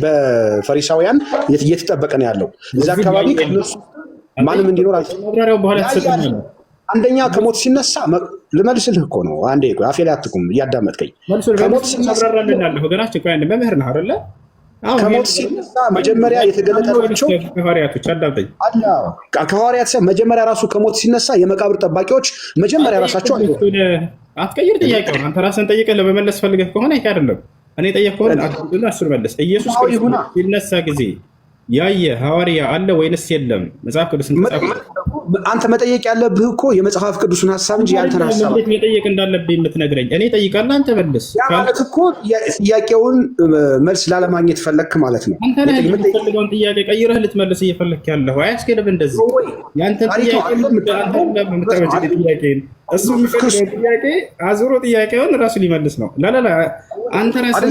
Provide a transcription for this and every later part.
በፈሪሳውያን እየተጠበቀ ነው ያለው። እዛ አካባቢ ከነሱ ማንም እንዲኖር አልተሰጠም። አንደኛ ከሞት ሲነሳ ልመልስልህ እኮ ነው። አንዴ ቆይ፣ አፌ ላይ አትቁም፣ እያዳመጥከኝ። ከሞት ሲነሳ ከሞት ሲነሳ መጀመሪያ የተገለጠላቸው ከሐዋርያት መጀመሪያ ራሱ ከሞት ሲነሳ የመቃብር ጠባቂዎች መጀመሪያ ራሳቸው አትቀይር ጥያቄው። አንተ ራስን ጠይቀህ ለመመለስ ፈልገህ ከሆነ ይሄ አይደለም እኔ ጠየቅኩህን አትቁጥና እሱን መለስ። ኢየሱስ ክርስቶስ ሲነሳ ጊዜ ያየ ሐዋርያ አለ ወይንስ የለም? መጽሐፍ ቅዱስን አንተ መጠየቅ ያለብህ እኮ የመጽሐፍ ቅዱስን ሀሳብ እንጂ ያንተን ሀሳብ መጠየቅ እንዳለብኝ የምትነግረኝ። እኔ ጠይቃለሁ፣ አንተ መልስ። ያ ማለት እኮ ጥያቄውን መልስ ላለማግኘት ፈለክ ማለት ነው። አንተ ነህ የምትፈልገውን ጥያቄ ቀይረህ ልትመልስ እየፈለክ ያለኸው። አያስኬድም እንደዚህ። ያንተን ጥያቄ እሱ የሚፈልገው ጥያቄ አዙሮ ጥያቄውን ራሱ ሊመልስ ነው። ላላላ አንተ ራስህ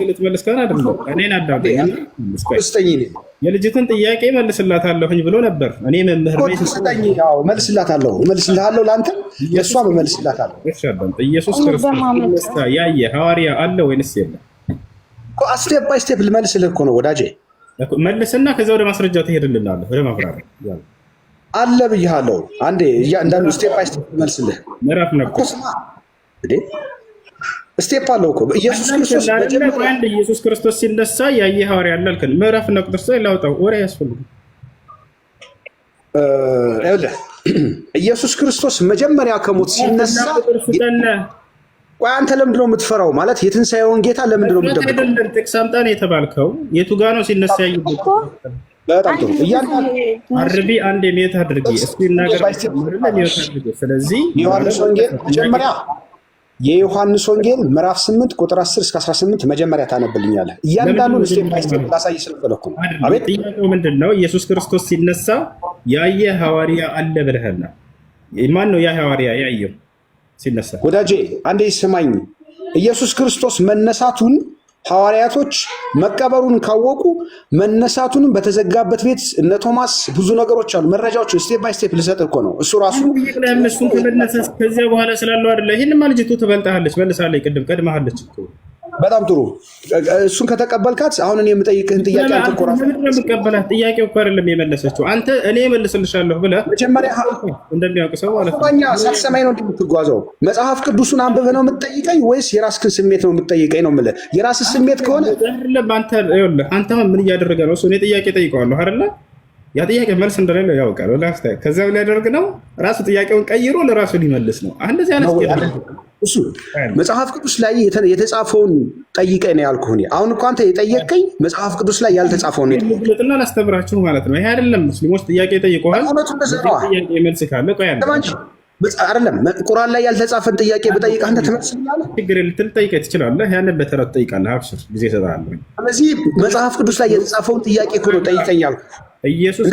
ልትመልስ ከሆነ አይደለም እኔን አዳምጠኝ። የልጅትን ጥያቄ መልስላታለሁኝ ብሎ ነበር። እኔ መምህር መልስላታለሁ፣ ለአንተም የእሷም መልስላታለሁ። ኢየሱስ ክርስቶስ ያየ ሐዋርያ አለ ወይንስ የለም? ስቴፕ ባይ ስቴፕ ልመልስልህ እኮ ነው ወዳጄ። መልስና ከዚያ ወደ ማስረጃ ትሄድልናለህ፣ ወደ ማብራሪያ አለ ብያለሁ። አንዴ እንዳንዱ ስቴፕ ባይ ስቴፕ ልመልስልህ። ምዕራፍ ነው ስቴፕ አለው እኮ ኢየሱስ ክርስቶስ ሲነሳ ያየ ሐዋርያ አለ አልከን። ምዕራፍ እና ቁጥር ላይ ላውጣው ወሬ ያስፈልጋል። ኢየሱስ ክርስቶስ መጀመሪያ ከሞት ሲነሳ አንተ ለምንድን ነው የምትፈራው? ማለት የትንሣኤውን ጌታ ለምንድን ነው የምትደብቀው? ጥቅስ አምጣ ነው የተባልከው። የቱ ጋር ነው ሲነሳ ያየው? በጣም ጥሩ አርቢ አንድ የሚወት አድርጊ እስኪ እናገር። ስለዚህ ዮሐንስ ወንጌል መጀመሪያ የዮሐንስ ወንጌል ምዕራፍ 8 ቁጥር 10 እስከ 18 መጀመሪያ ታነብልኛለህ። እያንዳንዱን ስቴፕ ባይ ስቴፕ ላሳይ ስለፈለኩ ነው። አቤት። ጥያቄው ምንድን ነው? ኢየሱስ ክርስቶስ ሲነሳ ያየ ሐዋርያ አለ ብለህና ማን ነው ያ ሐዋርያ ያየው ሲነሳ? ወዳጄ አንዴ ስማኝ። ኢየሱስ ክርስቶስ መነሳቱን ሐዋርያቶች መቀበሩን ካወቁ መነሳቱንም በተዘጋበት ቤት እነ ቶማስ ብዙ ነገሮች አሉ፣ መረጃዎች ስቴፕ ባይ ስቴፕ ልሰጥህ እኮ ነው። እሱ ራሱ እሱን ከመነሳት ከዚያ በኋላ ስላለው አይደለ። ይሄንማ ልጅቱ ትበልጣለች፣ መልሳለች፣ ቅድም ቀድማለች እኮ። በጣም ጥሩ። እሱን ከተቀበልካት አሁን እኔ የምጠይቅህን ጥያቄ አንተ እኮ ራስህ የምትቀበላት ጥያቄው እኮ አይደለም የመለሰችው። አንተ እኔ መልስልሻለሁ ብለህ መጀመሪያ እንደሚያውቅ ሰው ማለት ነው። ሳትሰማኝ ነው የምትጓዘው። መጽሐፍ ቅዱሱን አንብበህ ነው የምትጠይቀኝ ወይስ የራስህን ስሜት ነው የምትጠይቀኝ ነው የምልህ። የራስህ ስሜት ከሆነ አንተ ምን እያደረገ ነው እሱ? እኔ ጥያቄ ጠይቀዋለሁ አይደለ? ያ ጥያቄ መልስ እንደሌለው ያውቃል። ከዚያ ሊያደርግ ነው ራሱ ጥያቄውን ቀይሮ ለራሱ ሊመልስ ነው። እንደዚህ አይነት እሱ መጽሐፍ ቅዱስ ላይ የተጻፈውን ጠይቀኝ ነው ያልኩህ። እኔ አሁን እኮ አንተ የጠየቀኝ መጽሐፍ ቅዱስ ላይ ያልተጻፈውን ነው ልጥና ላስተምራችሁ ማለት ነው። ይሄ አይደለም ሙስሊሞች ጥያቄ ጠይቀዋል። ጥያቄ መልስ ካለ ቆይ አይደለም ቁርአን ላይ ያልተጻፈን ጥያቄ ብጠይቅ አንተ ትመልስልኛለህ? ችግር ልትጠይቅ ትችላለህ። ያንን በተረት ጠይቃለህ። አብሽር ጊዜ እሰጥሃለሁ። ስለዚህ መጽሐፍ ቅዱስ ላይ የተጻፈውን ጥያቄ እኮ ነው ጠይቀኝ ያልኩህ። ኢየሱስ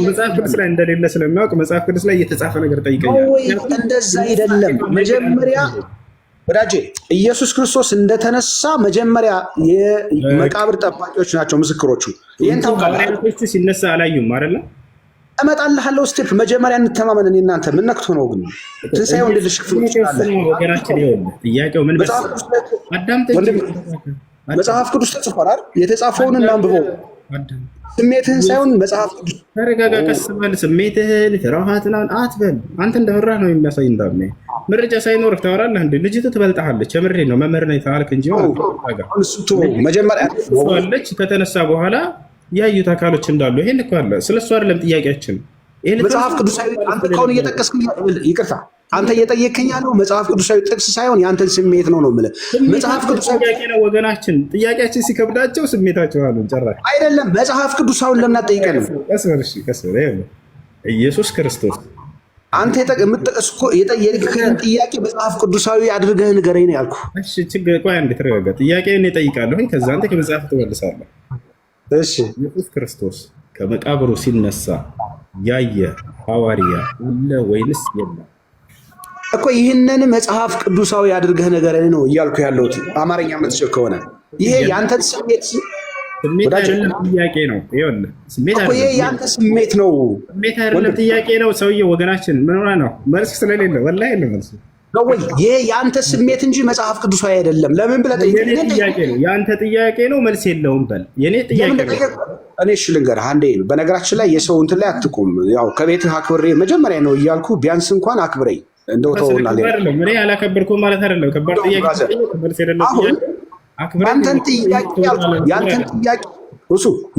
መጽሐፍ ቅዱስ ላይ እንደሌለ ስለሚያውቅ መጽሐፍ ቅዱስ ላይ የተጻፈ ነገር ጠይቀኛል። እንደዛ አይደለም። መጀመሪያ ወዳጄ ኢየሱስ ክርስቶስ እንደተነሳ መጀመሪያ የመቃብር ጠባቂዎች ናቸው ምስክሮቹ። ይሄን ታውቃለህ። ሲነሳ አላዩም አይደለ? እመጣልሃለሁ። ስቴፕ መጀመሪያ እንተማመን። እኔ እናንተ ምን ነክቶ ነው ግን ትንሣኤው እንድልሽ ክፍል ይችላል። ወገናችን ይኸውልህ ጥያቄው ምን መጽሐፍ ቅዱስ ተጽፏል አይደል? የተጻፈውን እናንብበው። ስሜትህን ሳይሆን መጽሐፍ ቅዱስ። ተረጋጋ፣ ቀስ በል። ስሜትህን ፍርሃትን አትበል። አንተ እንደፈራህ ነው የሚያሳይ። እንዳለ መረጃ ሳይኖርህ ታወራለህ እንዴ? ልጅቱ ትበልጥሃለች። የምሬን ነው። መምህር ነኝ ተባልክ እንጂ መጀመሪያ አለች። ከተነሳ በኋላ ያዩት አካሎች እንዳሉ ይሄን እኮ አለ። ስለሱ አይደለም ጥያቄያችን። መጽሐፍ ቅዱሳዊ አንተ ከሆነ እየጠቀስክኝ፣ ይቅርታ አንተ እየጠየቅከኝ ያለው መጽሐፍ ቅዱሳዊ ጥቅስ ሳይሆን የአንተን ስሜት ነው ነው የምልህ። መጽሐፍ ቅዱሳዊ ጥያቄ ነው ወገናችን። ጥያቄያችን ሲከብዳቸው ስሜታቸው አሉ ጨራሽ አይደለም። መጽሐፍ ቅዱሳውን ለምን አትጠይቀንም? ቀስ ኢየሱስ ክርስቶስ አንተ የጠየቅከኝ ጥያቄ መጽሐፍ ቅዱሳዊ አድርገህ ንገረኝ ነው ያልኩህ። እሺ ችግር ቆይ አንዴ ተረጋጋ። ጥያቄን እጠይቃለሁ፣ ከዛ አንተ ከመጽሐፍ ትመልሳለህ። እሺ ኢየሱስ ክርስቶስ ከመቃብሩ ሲነሳ ያየ ሐዋርያ አለ ወይንስ የለም? እኮ ይህንን መጽሐፍ ቅዱሳዊ አድርገህ ነገር ነው እያልኩ ያለሁት። አማርኛ የምትችል ከሆነ ይሄ የአንተን ስሜት አይደለም ጥያቄ ነው። ይኸውልህ ስሜት አይደለም፣ ይሄ የአንተ ስሜት ነው። ስሜት አይደለም ጥያቄ ነው። ሰውዬው ወገናችን ምን ሆነ ነው? መልስ ስለሌለ ወላሂ የለም መልስ። ነው ወይ? ይሄ የአንተ ስሜት እንጂ መጽሐፍ ቅዱሳዊ አይደለም። ለምን ብለህ ጠይቀኝ። የአንተ ጥያቄ ነው፣ መልስ የለውም በል። የኔ ጥያቄ ነው። እኔ እሺ ልንገርህ አንዴ። በነገራችን ላይ የሰው እንትን ላይ አትቁም። ያው ከቤትህ አክብሬ መጀመሪያ ነው እያልኩ ቢያንስ እንኳን አክብረኝ። እንደው ተውና እኔ አላከበርኩም ማለት አይደለም። ከባድ ጥያቄ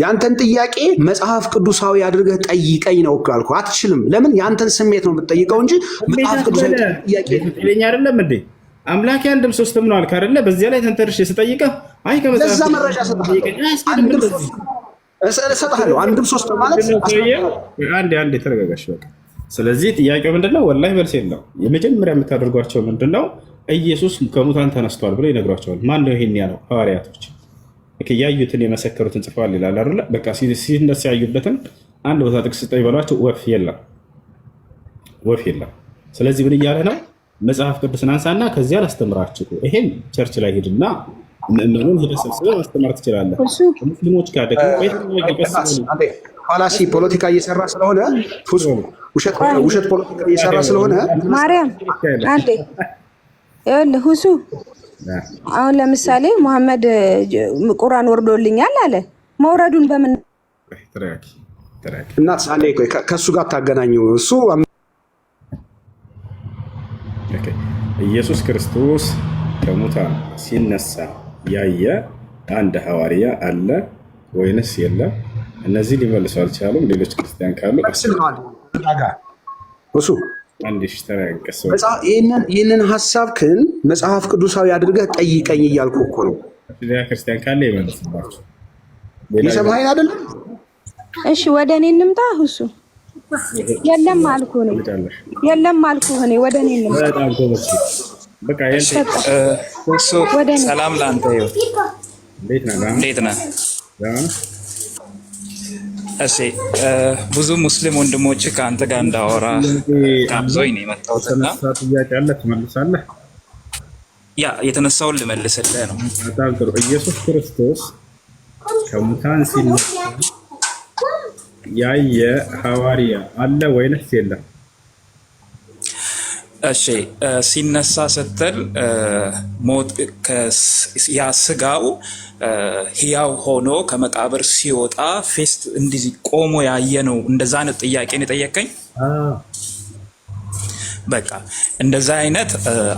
ያንተን ጥያቄ መጽሐፍ ቅዱሳዊ አድርገህ ጠይቀኝ ነው ካልኩ አትችልም። ለምን? ያንተን ስሜት ነው የምትጠይቀው እንጂ መጽሐፍ ቅዱሳዊ ጥያቄ አይደለም እንዴ? አምላክ አንድም ሶስትም ነው አልክ አይደለ? በዚያ ላይ ተንተርሼ ስጠይቀህ አይ ከመጽሐፍ ለዛ መረጃ እሰጥሃለሁ። አንድም ሶስት ማለት አንዴ ተረጋጋሽ በቃ። ስለዚህ ጥያቄው ምንድነው? ወላሂ መልስ የለው። የመጀመሪያ የምታደርጓቸው ምንድነው? ኢየሱስ ከሙታን ተነስቷል ብሎ ይነግሯቸዋል። ማን ነው ይሄን ያለው? ሐዋርያቶች ያዩትን የመሰከሩትን ጽፈዋል ይላል አይደለ? በቃ ሲነሳ ያዩበትን አንድ ቦታ ጥቅስ ስጠኝ በሏቸው፣ ወፍ የለም። ስለዚህ ምን እያለ ነው? መጽሐፍ ቅዱስን አንሳና ከዚያ ላስተምራችሁ። ይሄን ቸርች ላይ ሄድና ምእመኑን ሄደህ ሰብስበህ ማስተማር ትችላለህ። ሙስሊሞች ጋር ደግሞ ፋላሲ ፖለቲካ እየሰራ ስለሆነ ውሸት ፖለቲካ እየሰራ ስለሆነ ማርያም አንዴ ይኸውልህ ሁሱ አሁን ለምሳሌ መሐመድ ቁርአን ወርዶልኛል አለ። መውረዱን በምን እናት አንዴ ቆይ፣ ከእሱ ጋር ታገናኙ። እሱ ኢየሱስ ክርስቶስ ከሙታን ሲነሳ ያየ አንድ ሐዋርያ አለ ወይንስ የለም? እነዚህ ሊመልሱ አልቻሉም። ሌሎች ክርስቲያን ካሉ እሱ ይህንን ሀሳብክን መጽሐፍ ቅዱሳዊ አድርገህ ጠይቀኝ እያልኩ እኮ ነው። ክርስቲያን ካለ ይመልስባቸው። የሰማኸኝ አይደለም? እሺ ወደ እኔ እንምጣ። እሱ የለም አልኩህ እኔ ወደ እኔ እንምጣ። በቃ ሰላም ለአንተ ይሁን። እንዴት ነህ? እሺ ብዙ ሙስሊም ወንድሞች ከአንተ ጋር እንዳወራ ጋብዞኝ ነው የመጣሁትና ጥያቄ አለ ትመልሳለህ? ያ የተነሳውን ልመልስልህ ነው። በጣም ጥሩ። ኢየሱስ ክርስቶስ ከሙታን ሲነሳ ያየ ሐዋርያ አለ ወይንስ የለም? እሺ ሲነሳ ስትል ሞት ያ ስጋው ህያው ሆኖ ከመቃብር ሲወጣ ፌስት እንዲህ ቆሞ ያየ ነው። እንደዛ አይነት ጥያቄ ነው የጠየቀኝ። በቃ እንደዛ አይነት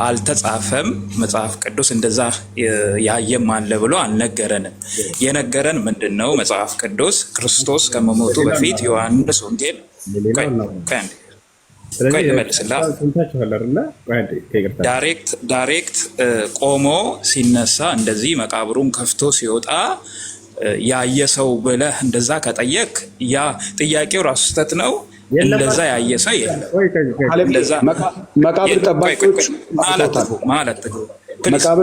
አልተጻፈም መጽሐፍ ቅዱስ። እንደዛ ያየም አለ ብሎ አልነገረንም። የነገረን ምንድን ነው? መጽሐፍ ቅዱስ ክርስቶስ ከመሞቱ በፊት ዮሐንስ ወንጌል ዳይሬክት ቆሞ ሲነሳ እንደዚህ መቃብሩን ከፍቶ ሲወጣ ያየ ሰው ብለህ እንደዛ ከጠየቅ ያ ጥያቄው ራሱ ስህተት ነው። እንደዛ ያየ ሰው የለም። መቃብር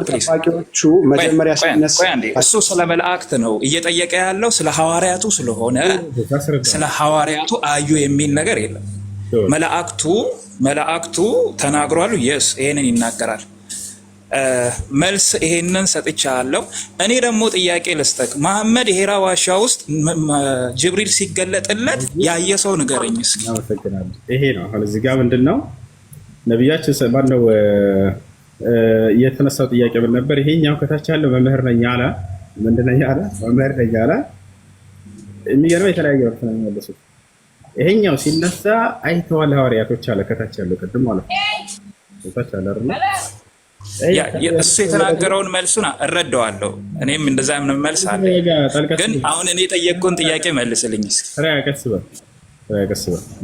ጠባቂዎቹ መጀመሪያ ሲነሳ እሱ ስለ መላእክት ነው እየጠየቀ ያለው። ስለ ሐዋርያቱ ስለሆነ ስለ ሐዋርያቱ አዩ የሚል ነገር የለም። መላእክቱ ተናግሯሉ። የስ ይሄንን ይናገራል። መልስ ይሄንን ሰጥቻለሁ። እኔ ደግሞ ጥያቄ ልስጠቅ። መሐመድ የሄራ ዋሻ ውስጥ ጅብሪል ሲገለጥለት ያየ ሰው ንገረኝ እስኪ። ይሄ ነው አሁን እዚህ ጋር ምንድን ነው ነቢያችን ማነው የተነሳው ጥያቄ ምን ነበር? ይሄኛው ከታች ያለው መምህር ነኝ አለ። ምንድን ነኝ አለ? መምህር ነኝ አለ። የሚገርመው የተለያየ ወርት ነው የሚመለሱት። ይሄኛው ሲነሳ አይተዋል ሐዋርያቶች አለ። ከታች ያለው ቅድም ማለት ነው። ከታች ያለው አይደል? እሱ የተናገረውን መልሱን እረዳዋለሁ። እኔም እንደዛ ምን መልስ አለ። ግን አሁን እኔ የጠየቅኩን ጥያቄ መልስልኝ እስኪ። ተረጋግጥ።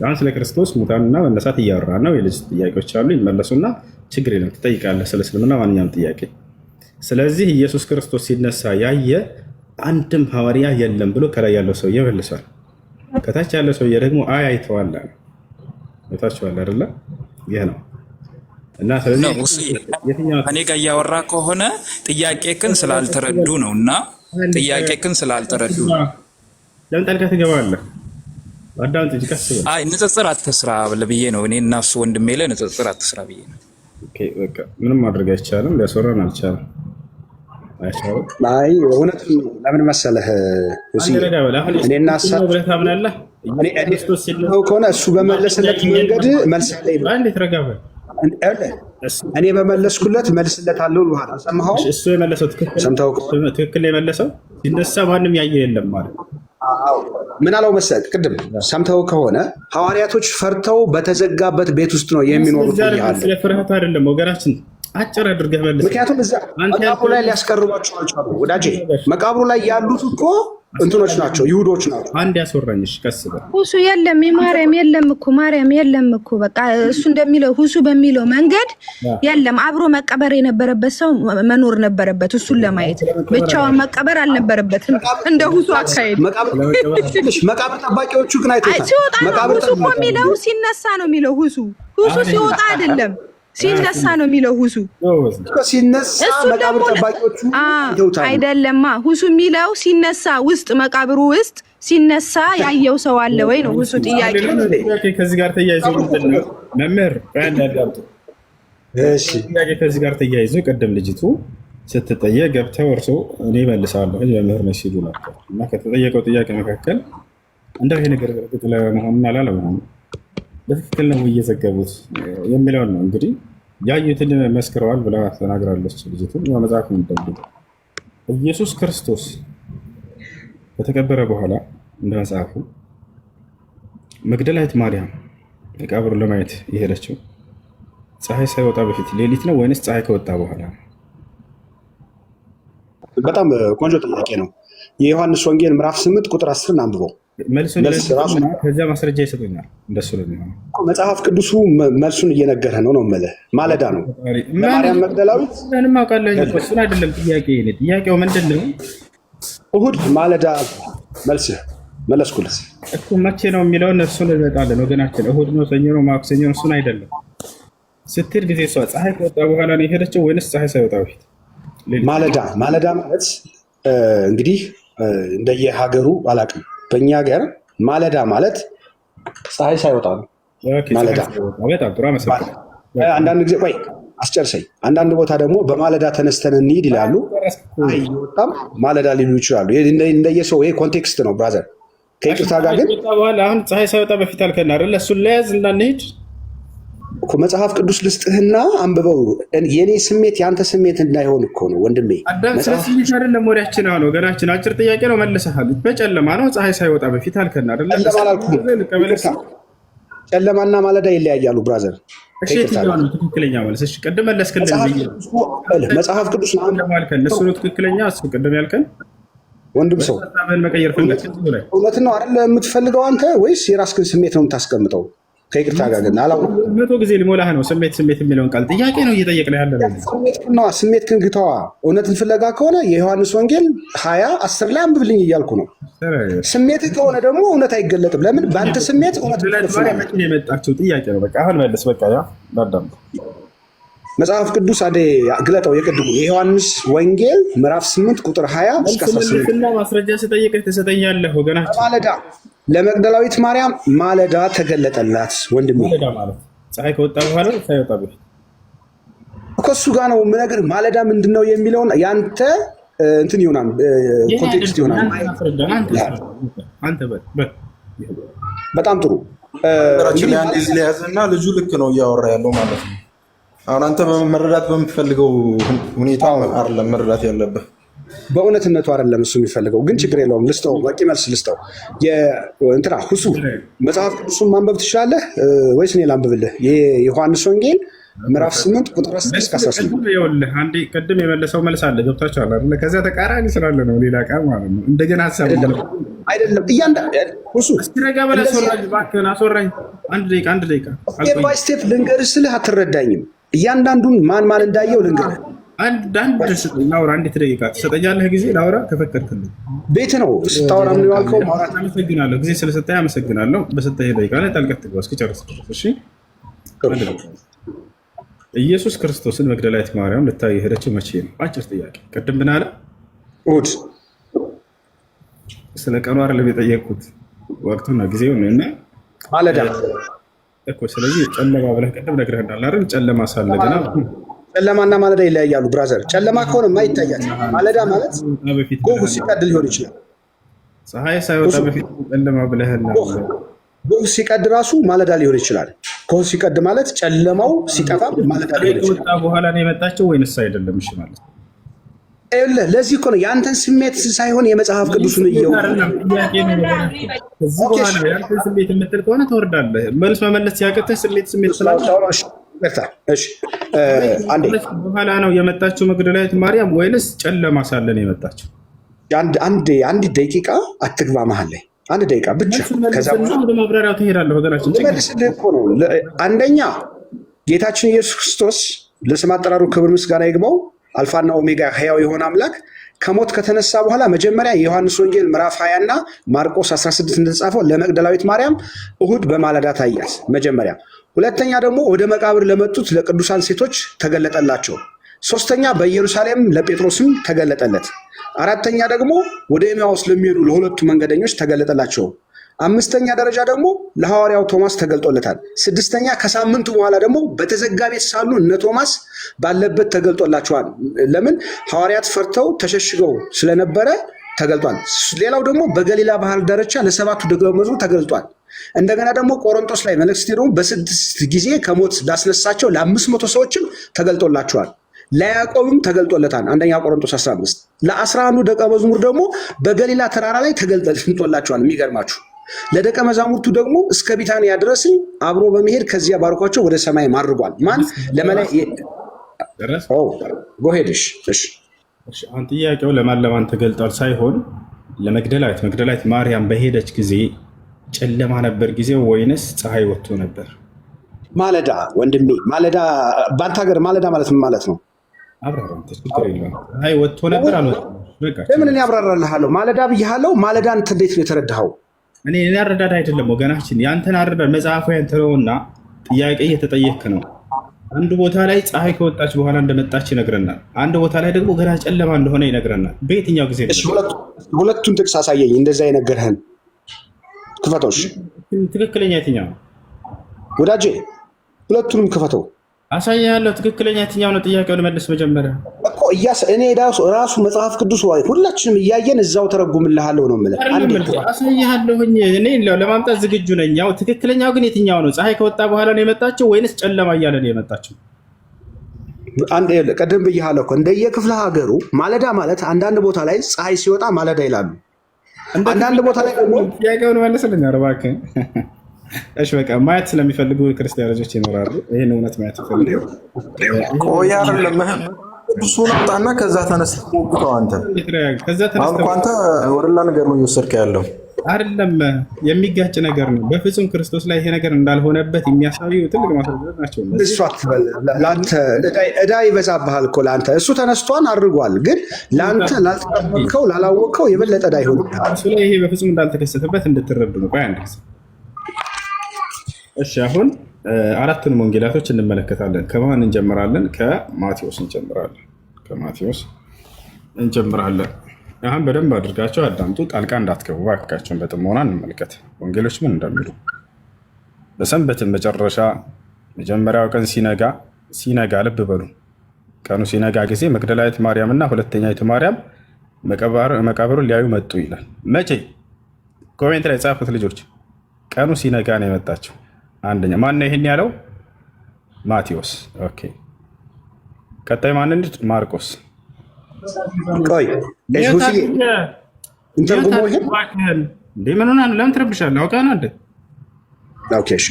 አሁን ስለ ክርስቶስ ሙታንና መነሳት እያወራ ነው። የልጅ ጥያቄዎች አሉ፣ ይመለሱና ችግር የለም ትጠይቃለህ፣ ስለ እስልምና ማንኛውም ጥያቄ። ስለዚህ ኢየሱስ ክርስቶስ ሲነሳ ያየ አንድም ሐዋርያ የለም ብሎ ከላይ ያለው ሰውዬ መልሷል። ከታች ያለው ሰውዬ ደግሞ አይተዋል አለ። አይታችኋል አይደለ? ይሄ ነው እና ስለዚህ እኔ ጋር እያወራ ከሆነ ጥያቄክን ስላልተረዱ ነው። እና ጥያቄክን ስላልተረዱ ለምን ጣልቃ ትገባለህ? አዳምጥ እንጂ ቀስ በል። አይ ንጽጽር አትስራ ብዬ ነው። እኔ እና እሱ ወንድሜ ላይ ንጽጽር አትስራ ብዬ ነው። ኦኬ በቃ ምንም ማድረግ አይቻልም። ሊያስወራን አልቻለም። አይ እውነት ለምን መሰለህ እኔና ከሆነ እሱ በመለሰለት መንገድ መልስ እኔ በመለስኩለት መልስለታለሁ ብለሃል። አልሰማኸውም? እሱ የመለሰው ትክክል የመለሰው ሲነሳ ማንም ያየ የለም ማለት ምን አለው መሰለህ? ቅድም ሰምተው ከሆነ ሐዋርያቶች ፈርተው በተዘጋበት ቤት ውስጥ ነው የሚኖሩት ይላል። ስለ ፍርሃት አይደለም ወገናችን፣ አጭር አድርገህ መልስ። ምክንያቱም እዛ መቃብሩ ላይ ሊያስቀርቧቸው አልቻሉ። ወዳጄ መቃብሩ ላይ ያሉት እኮ እንትኖች ናቸው፣ ይሁዶች ናቸው። አንድ ያስወራኝሽ ቀስ በል ሁሱ የለም የማርያም የለም እኮ ማርያም የለም እኮ በቃ እሱ እንደሚለው ሁሱ በሚለው መንገድ የለም። አብሮ መቀበር የነበረበት ሰው መኖር ነበረበት። እሱን ለማየት ብቻውን መቀበር አልነበረበትም። እንደ ሁሱ አካሄድ መቃብር ጠባቂዎቹ ግን አይተውታል። ሲወጣ ሁሱ እኮ የሚለው ሲነሳ ነው የሚለው ሁሱ ሲወጣ አይደለም ሲነሳ ነው የሚለው ሁሱ ሲነሳ መቃብር ጠባቂዎቹ አይደለማ። ሁሱ የሚለው ሲነሳ ውስጥ መቃብሩ ውስጥ ሲነሳ ያየው ሰው አለ ወይ ነው ሁሱ ጥያቄ። ከዚህ ጋር ተያይዞ መምህር ያዳምጡ። እሺ ጥያቄ ከዚህ ጋር ተያይዞ ቀደም ልጅቱ ስትጠየቅ ገብተው እርሶ እኔ መልሳለሁ መምህር መስሉ ነበር እና ከተጠየቀው ጥያቄ መካከል እንደው ይሄ ነገር ለመሆኑን አላለመሆኑ በትክክል ነው እየዘገቡት የሚለውን ነው። እንግዲህ ያዩትን መስክረዋል ብላ ተናግራለች ልጅቱ። መጽሐፍ እንደሚል ኢየሱስ ክርስቶስ በተቀበረ በኋላ እንደ መጽሐፉ መግደላዊት ማርያም መቃብሩን ለማየት የሄደችው ፀሐይ ሳይወጣ በፊት ሌሊት ነው ወይንስ ፀሐይ ከወጣ በኋላ? በጣም ቆንጆ ጥያቄ ነው። የዮሐንስ ወንጌል ምዕራፍ 8 ቁጥር 10 አንብበው። ከዚያ ማስረጃ ይሰጡኛል። እንደሱ መጽሐፍ ቅዱሱ መልሱን እየነገረ ነው የምልህ። ማለዳ ነው ለማርያም መግደላዊት እሱን አይደለም ጥያቄ። ጥያቄው ምንድን ነው? እሑድ ማለዳ መልስህ መለስኩልህ እኮ መቼ ነው የሚለውን እሱን እንመጣለን ወገናችን። እሑድ ነው፣ ሰኞ ነው፣ ማክሰኞ ነው፣ እሱን አይደለም ስትል ጊዜ እሷ ፀሐይ ከወጣ በኋላ ነው የሄደችው ወይንስ ፀሐይ ሳይወጣ በፊት? ማለዳ ማለት እንግዲህ እንደየሀገሩ አላውቅም። በእኛ ሀገር ማለዳ ማለት ፀሐይ ሳይወጣ ነው ማለዳ። አንዳንድ ጊዜ ቆይ አስጨርሰኝ። አንዳንድ ቦታ ደግሞ በማለዳ ተነስተን እንሂድ ይላሉ። ወጣም ማለዳ ሊሉ ይችላሉ። እንደየሰው ይሄ ኮንቴክስት ነው ብራዘር። ከይቅርታ ጋር ግን አሁን ፀሐይ ሳይወጣ በፊት አልከን አይደለ? እሱን ለያዝ እንዳንሄድ እኮ መጽሐፍ ቅዱስ ልስጥህና አንብበው። የኔ ስሜት ያንተ ስሜት እንዳይሆን እኮ ነው ወንድሜ። አዳም ስለ ስሜት አይደለም ወዲያችን። አሁን ወገናችን አጭር ጥያቄ ነው መልሰሃል። በጨለማ ነው ፀሐይ ሳይወጣ በፊት አልከን አይደለ? ጨለማና ማለዳ ይለያያሉ ብራዘር። እሺ የትኛው ነው ትክክለኛ መልስ? እሺ ቅድም መለስክልን መጽሐፍ ቅዱስ ነው አልከን። እሱ ነው ትክክለኛ። እሱ ቅድም ያልከን ወንድም ሰው መቀየር ፈለክ እውነት ነው አይደለ የምትፈልገው አንተ ወይስ የራስህን ስሜት ነው የምታስቀምጠው? ከይቅርታ ጋር ግን መቶ ጊዜ ሊሞላህ ነው። ስሜት የሚለውን ቃል ጥያቄ ነው እየጠየቅን ያለ ነው። ስሜት ግን ግተዋ። እውነትን ፍለጋ ከሆነ የዮሐንስ ወንጌል 20:10 ላይ አንብብልኝ እያልኩ ነው። ስሜት ከሆነ ደግሞ እውነት አይገለጥም። ለምን? በአንተ ስሜት እውነት የመጣችው ጥያቄ ነው። በቃ አሁን መልስ። በቃ መጽሐፍ ቅዱስ አንዴ ግለጠው። የቅድሙ የዮሐንስ ወንጌል ምዕራፍ 8 ቁጥር 20 እስከ 18 ማስረጃ ስጠይቅህ ትሰጠኛለህ ወገናችን። ማለዳ ለመግደላዊት ማርያም ማለዳ ተገለጠላት ወንድሜ። ፀሐይ ከወጣ በኋላ ሳይወጣ በፊት እኮ እሱ ጋር ነው የምነግርህ። ማለዳ ምንድን ነው የሚለውን ያንተ እንትን ይሆናል፣ ኮንቴክስት ይሆናል። በጣም ጥሩ። ሊያዝና ልጁ ልክ ነው እያወራ ያለው ማለት ነው። አሁን አንተ መረዳት በምትፈልገው ሁኔታ አይደለም መረዳት ያለብህ። በእውነትነቱ አይደለም እሱ የሚፈልገው፣ ግን ችግር የለውም። ልስጠው፣ በቂ መልስ ልስጠው። እንትና ሁሱ መጽሐፍ ቅዱሱን ማንበብ ትችላለህ ወይስ እኔ ላንብብልህ? የዮሐንስ ወንጌል ምዕራፍ 8 ቁጥር 10 እስከ 18 አንዴ ቅድም የመለሰው መልስ አለ። ገብታችኋል አይደል? ከዚያ ተቃራኒ ስላለ ነው ሌላ ቃል ማለት ነው። እንደገና ሀሳብ አይደለም። ሁሱ እስኪረጋ በላይ አስወራኝ፣ እባክህን አስወራኝ። አንድ ደቂቃ ስቴፕ ባይ ስቴፕ ልንገርህ ስልህ አትረዳኝም። እያንዳንዱን ማን እንዳየው ልንገርህ። አንድ ላውራ፣ አንዲት ደቂቃ ትሰጠኛለህ? ጊዜ ላውራ ከፈቀድክልኝ። ቤት ነው ስታወራ ምን ያልከው? ማውራት። አመሰግናለሁ፣ ጊዜ ስለሰጠኝ አመሰግናለሁ። በሰጠኝ ደቂቃ ላይ ጣልቀት ትግባ እስኪጨርስ ድረስ። እሺ። ኢየሱስ ክርስቶስን መግደላዊት ማርያም ልታይ የሄደችው መቼ ነው? አጭር ጥያቄ። ቅድም ምን አለ? እሑድ። ስለ ቀኑ አይደለም የጠየቅኩት፣ ወቅቱና ጊዜውን እና ማለዳ እኮ። ስለዚህ ጨለማ ብለህ ቅድም ነግረህናል አይደል? ጨለማ ሳለ ገና ጨለማና ማለዳ ይለያያሉ ብራዘር። ጨለማ ከሆነማ ይታያል። ማለዳ ማለት ጎህ ሲቀድ ሊሆን ይችላል። ፀሐይ ሳይወጣ በፊት ጨለማ ብለህና ጎህ ሲቀድ ራሱ ማለዳ ሊሆን ይችላል። ከሆነ ሲቀድ ማለት ጨለማው ሲጠፋ ማለት ከወጣ በኋላ ነው የመጣቸው ወይንስ አይደለም? እሺ ማለት ለዚህ እኮ ነው የአንተን ስሜት ሳይሆን የመጽሐፍ ቅዱስን እየው ያንተን ስሜት የምትል ከሆነ ትወርዳለህ። መልስ መመለስ ሲያቅትህ ስሜት በኋላ ነው የመጣችው መግደላዊት ማርያም ወይንስ ጨለማ ሳለ ነው የመጣችው? አንድ ደቂቃ አትግባ መሀል ላይ አንድ ደቂቃ ብቻ። ከዛ ወደ ማብራሪያው ትሄዳለህ። ወገናችን መልስልህ እኮ ነው። አንደኛ ጌታችን ኢየሱስ ክርስቶስ ለስም አጠራሩ ክብር ምስጋና ይግባው፣ አልፋና ኦሜጋ ሕያው የሆነ አምላክ ከሞት ከተነሳ በኋላ መጀመሪያ የዮሐንስ ወንጌል ምዕራፍ 20 እና ማርቆስ 16 እንደተጻፈው ለመግደላዊት ማርያም እሁድ በማለዳ ታያት መጀመሪያ። ሁለተኛ ደግሞ ወደ መቃብር ለመጡት ለቅዱሳን ሴቶች ተገለጠላቸው። ሶስተኛ በኢየሩሳሌም ለጴጥሮስም ተገለጠለት። አራተኛ ደግሞ ወደ ኤማውስ ለሚሄዱ ለሁለቱ መንገደኞች ተገለጠላቸው። አምስተኛ ደረጃ ደግሞ ለሐዋርያው ቶማስ ተገልጦለታል። ስድስተኛ ከሳምንቱ በኋላ ደግሞ በተዘጋ ቤት ሳሉ እነ ቶማስ ባለበት ተገልጦላቸዋል። ለምን? ሐዋርያት ፈርተው ተሸሽገው ስለነበረ ተገልጧል። ሌላው ደግሞ በገሊላ ባህር ዳርቻ ለሰባቱ ደቀ መዛሙርት ተገልጧል። እንደገና ደግሞ ቆሮንቶስ ላይ መልእክት ደግሞ በ6 ጊዜ ከሞት ላስነሳቸው ለ500 ሰዎችም ተገልጦላቸዋል። ለያዕቆብም ተገልጦለታል። አንደኛ ቆሮንቶስ 15 ለ11 ደቀ መዝሙር ደግሞ በገሊላ ተራራ ላይ ተገልጦላቸዋል። የሚገርማችሁ ለደቀ መዛሙርቱ ደግሞ እስከ ቢታንያ ድረስም አብሮ በመሄድ ከዚያ ባርኳቸው ወደ ሰማይ ማርጓል። ማን ለማለት ጎሄድሽ? እሺ አሁን ጥያቄው ለማን ተገልጧል ሳይሆን ለመግደላዊት ማርያም በሄደች ጊዜ ጨለማ ነበር ጊዜው ወይንስ ፀሐይ ወጥቶ ነበር? ማለዳ ወንድሜ፣ ማለዳ በአንተ ሀገር ማለዳ ማለት ምን ማለት ነው? አብራራንተ ችግር የለም። ፀሐይ ወጥቶ ነበር አልወጣም? ለምን እኔ አብራራልሃለሁ። ማለዳ ብያለሁ። ማለዳ አንተ እንዴት ነው የተረዳኸው? እኔ አረዳድ አይደለም ወገናችን፣ ያንተን አረዳድ መጽሐፉ ያንተ ነውና ጥያቄ እየተጠየቅክ ነው። አንድ ቦታ ላይ ፀሐይ ከወጣች በኋላ እንደመጣች ይነግረናል። አንድ ቦታ ላይ ደግሞ ገና ጨለማ እንደሆነ ይነግረናል። በየትኛው ጊዜ? ሁለቱን ጥቅስ አሳየኝ። እንደዛ የነገርህን ክፈተው። ትክክለኛ የትኛው ነው ወዳጄ? ሁለቱንም ክፈተው አሳያለሁ። ትክክለኛ የትኛው ነው? ጥያቄውን መልስ መጀመሪያ እኮ እኔ ራሱ መጽሐፍ ቅዱስ ሁላችንም እያየን እዛው ተረጉምልሃለሁ ነው የምልህ። አሳያለሁኝ። እኔ ለማምጣት ዝግጁ ነኝ። ያው ትክክለኛው ግን የትኛው ነው? ፀሐይ ከወጣ በኋላ ነው የመጣቸው ወይንስ ጨለማ እያለ ነው የመጣቸው? ቀደም ብያለሁ እኮ እንደየክፍለ ሀገሩ ማለዳ ማለት አንዳንድ ቦታ ላይ ፀሐይ ሲወጣ ማለዳ ይላሉ። አንዳንድ ቦታ ላይ ደግሞ ጥያቄውን መልስልኝ እባክህ። እሺ በቃ ማየት ስለሚፈልጉ ክርስቲያን ልጆች ይኖራሉ። ይህን እውነት ማየት ይፈልጋሉ። ቆይ አይደለም ቅዱሱን አውጣና ከዛ ተነስተህ ሞግተው። አንተ አንተ ወደላ ነገር ነው እየወሰድክ ያለው አይደለም፣ የሚጋጭ ነገር ነው። በፍጹም ክርስቶስ ላይ ይሄ ነገር እንዳልሆነበት የሚያሳዩ ትልቅ ማስረጃዎች ናቸው። እሱ አትበል። ለአንተ ዕዳ ይበዛብሃል እኮ ለአንተ። እሱ ተነስቷን አድርጓል፣ ግን ለአንተ ላልተቀበልከው ላላወቅከው የበለጠ ዕዳ ይሆንብሃል። እሱ ላይ ይሄ በፍጹም እንዳልተከሰተበት እንድትረዱ ነው። ቆይ አንድ ጊዜ እሺ። አሁን አራቱንም ወንጌላቶች እንመለከታለን። ከማን እንጀምራለን? ከማቴዎስ እንጀምራለን። አሁን በደንብ አድርጋቸው አዳምጡ። ጣልቃ እንዳትገቡ እባካችሁን። በጥሞና እንመልከት ወንጌሎች ምን እንደሚሉ። በሰንበትም መጨረሻ መጀመሪያው ቀን ሲነጋ ልብ በሉ። ቀኑ ሲነጋ ጊዜ መግደላዊት ማርያም እና ሁለተኛይቱ ማርያም መቃብሩን ሊያዩ መጡ ይላል። መቼ? ኮሜንት ላይ ጻፉት ልጆች። ቀኑ ሲነጋ ነው የመጣቸው። አንደኛ ማን ነው ይሄን ያለው? ማቴዎስ። ኦኬ። ቀጣይ ማን? ማርቆስ። ቆይ ለምን ትረብሻለህ? አውቃ ነው እንደ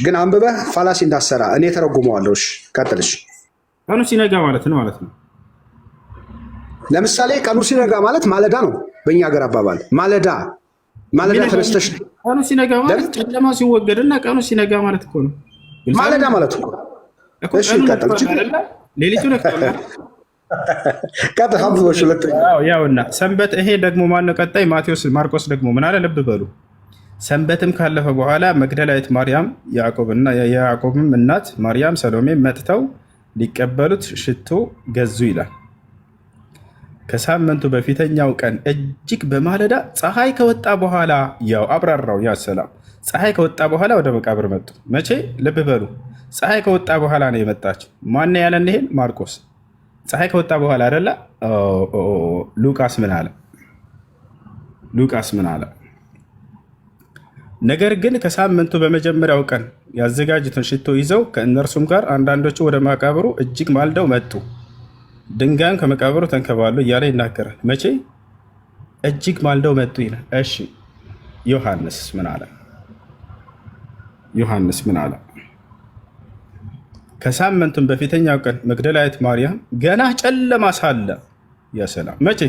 ግን አንብበህ ፋላሲ እንዳሰራ እኔ ተረጉመዋለሁ። ቀጥልሽ። ቀኑ ሲነጋ ማለት ነው ለምሳሌ ቀኑ ሲነጋ ማለት ማለዳ ነው በእኛ ሀገር አባባል። ማለዳ ተነስተሽ ቀኑ ሲነጋ ማለት ጨለማ ሲወገድና ቀኑ ሲነጋ ማለት እኮ ነው። ማለዳ ማለት እኮ እሺ፣ ቀጥል። ሌሊቱ ያውና ሰንበት። ይሄ ደግሞ ማነው? ቀጣይ ማርቆስ ደግሞ ምን አለ? ልብ በሉ። ሰንበትም ካለፈ በኋላ መግደላዊት ማርያም፣ የያዕቆብም እናት ማርያም፣ ሰሎሜ መጥተው ሊቀበሉት ሽቶ ገዙ ይላል። ከሳምንቱ በፊተኛው ቀን እጅግ በማለዳ ፀሐይ ከወጣ በኋላ ያው አብራራው ያሰላም ፀሐይ ከወጣ በኋላ ወደ መቃብር መጡ። መቼ? ልብ በሉ። ፀሐይ ከወጣ በኋላ ነው የመጣችው። ማን ያለን? ይሄን ማርቆስ። ፀሐይ ከወጣ በኋላ አይደለ? ሉቃስ ምን አለ? ነገር ግን ከሳምንቱ በመጀመሪያው ቀን ያዘጋጁትን ሽቶ ይዘው ከእነርሱም ጋር አንዳንዶቹ ወደ መቃብሩ እጅግ ማልደው መጡ። ድንጋዩን ከመቃብሩ ተንከባሉ እያለ ይናገራል። መቼ እጅግ ማልደው መጡ ይላል። እሺ ዮሐንስ ምን አለ? ዮሐንስ ምን አለ? ከሳምንቱም በፊተኛው ቀን መግደላዊት ማርያም ገና ጨለማ ሳለ ያሰላም መቼ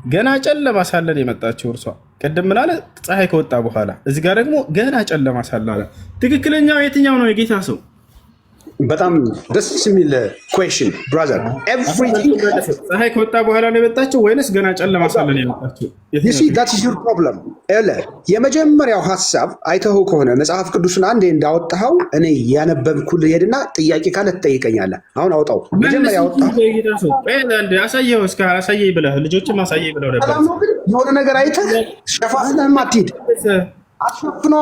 ገና ጨለማ ሳለን የመጣችው እርሷ ቅድም ምን አለ? ፀሐይ ከወጣ በኋላ። እዚህ ጋር ደግሞ ገና ጨለማ ሳለ አለ። ትክክለኛው የትኛው ነው የጌታ ሰው? በጣም ደስ የሚል ኩዌሽን ብራዘር። ኤቭሪቲንግ ፀሐይ ከወጣ በኋላ ነው የመጣችው ወይንስ ገና ጨለማ ሳለ ነው የመጣችው? that is your problem። የመጀመሪያው ሀሳብ አይተኸው ከሆነ መጽሐፍ ቅዱስን አንዴ እንዳወጣኸው እኔ ያነበብኩልህ ሄድና ጥያቄ ካለ ትጠይቀኛለህ። አሁን አውጣው። መጀመሪያ አወጣኸው አሳየው። እስከ አሳየኝ ብለህ ልጆችም አሳየኝ ብለው ነበር። የሆነ ነገር አይተህ ሸፋፍነህም አትሂድ። አትሸፍኗ።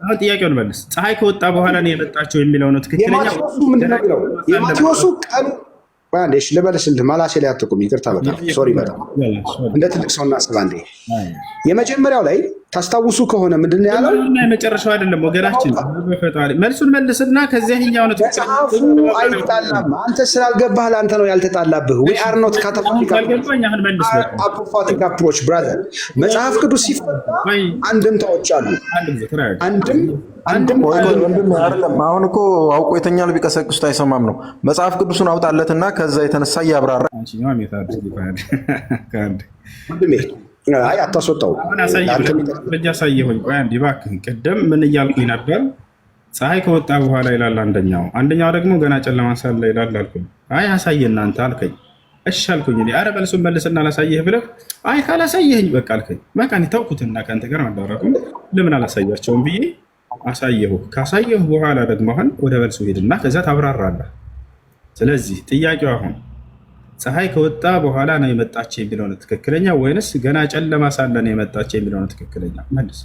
አሁን ጥያቄውን መልስ። ፀሐይ ከወጣ በኋላ ነው የመጣቸው የሚለው ነው ትክክለኛ? የማቴዎሱ ምንድን ነው የሚለው? የማቴዎሱ ቀኑ ባንዴሽ ልበልስልህ። ማላሴ ላይ አትቁም። ይቅርታ በጣም ሶሪ። በጣም እንደ ትልቅ ሰው እናስብ። አንዴ የመጀመሪያው ላይ ታስታውሱ ከሆነ ምንድን ነው ያለው? የመጨረሻው አይደለም ወገናችን። መልሱን መልስና ከዚያ ይኸኛው ነው መጽሐፉ አይጣላም። አንተ ስላልገባህ ለአንተ ነው ያልተጣላብህ። we are not catholic approach brother። መጽሐፍ ቅዱስ ሲፈታ አንድምታዎች አሉ። አንድም አይደለም። አሁን እኮ አውቆ የተኛል ቢቀሰቅሱት አይሰማም ነው። መጽሐፍ ቅዱሱን አውጣለትና ከዛ የተነሳ እያብራራ አይ አታስወጣው። አሳየሁኝ። እባክህ ቅድም ምን እያልኩኝ ነበር? ፀሐይ ከወጣ በኋላ ይላል አንደኛው ደግሞ ገና ጨለማ ሳለ ይላል አልኩኝ። አይ አሳየህ እናንተ አልከኝ። እሺ አልኩኝ። ኧረ መልሱን መልስና አላሳየህ ብለህ አይ ካላሳየህኝ በቃ አልከኝ። በቃ እኔ ተውኩትና ከአንተ ጋር አላወራኩም። ለምን አላሳያቸውም ብዬ አሳየሁ። ካሳየሁ በኋላ ደግሞ አሁን ወደ መልሱ ሄድና ከዛ ታብራራለህ። ስለዚህ ጥያቄው አሁን ፀሐይ ከወጣ በኋላ ነው የመጣችው የሚለው ነው ትክክለኛ ወይንስ ገና ጨለማ ሳለ ነው የመጣችው የሚለው ነው ትክክለኛ? መልስ።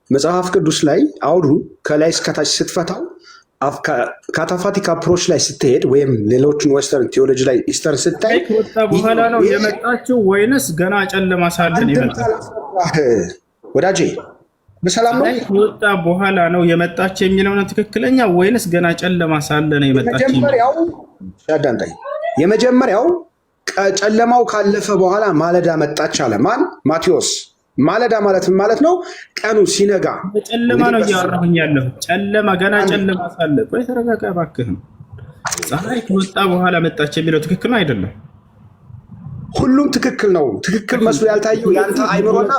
መጽሐፍ ቅዱስ ላይ አውዱ ከላይ እስከታች ስትፈታው ካታፋቲክ አፕሮች ላይ ስትሄድ ወይም ሌሎችን ዌስተርን ቴዎሎጂ ላይ ኢስተርን ስታይ ከወጣ በኋላ ነው የመጣችው ወይንስ ገና ጨለማ ሳለ ነው የመጣችው? ወዳጄ በሰላም ነው። ከወጣ በኋላ ነው የመጣችው የሚለው ነው ትክክለኛ ወይንስ ገና ጨለማ ሳለ ነው የመጣችው? የመጀመሪያው ጨለማው ካለፈ በኋላ ማለዳ መጣች አለ። ማን? ማቴዎስ። ማለዳ ማለት ምን ማለት ነው? ቀኑ ሲነጋ። ጨለማ ነው እያወራሁኝ ያለሁ። ጨለማ ገና ጨለማ ሳለ። ቆይ ተረጋጋ እባክህ። ፀሐይ ከወጣ በኋላ መጣች የሚለው ትክክል ነው አይደለም? ሁሉም ትክክል ነው። ትክክል መስሎ ያልታየው የአንተ አይምሮና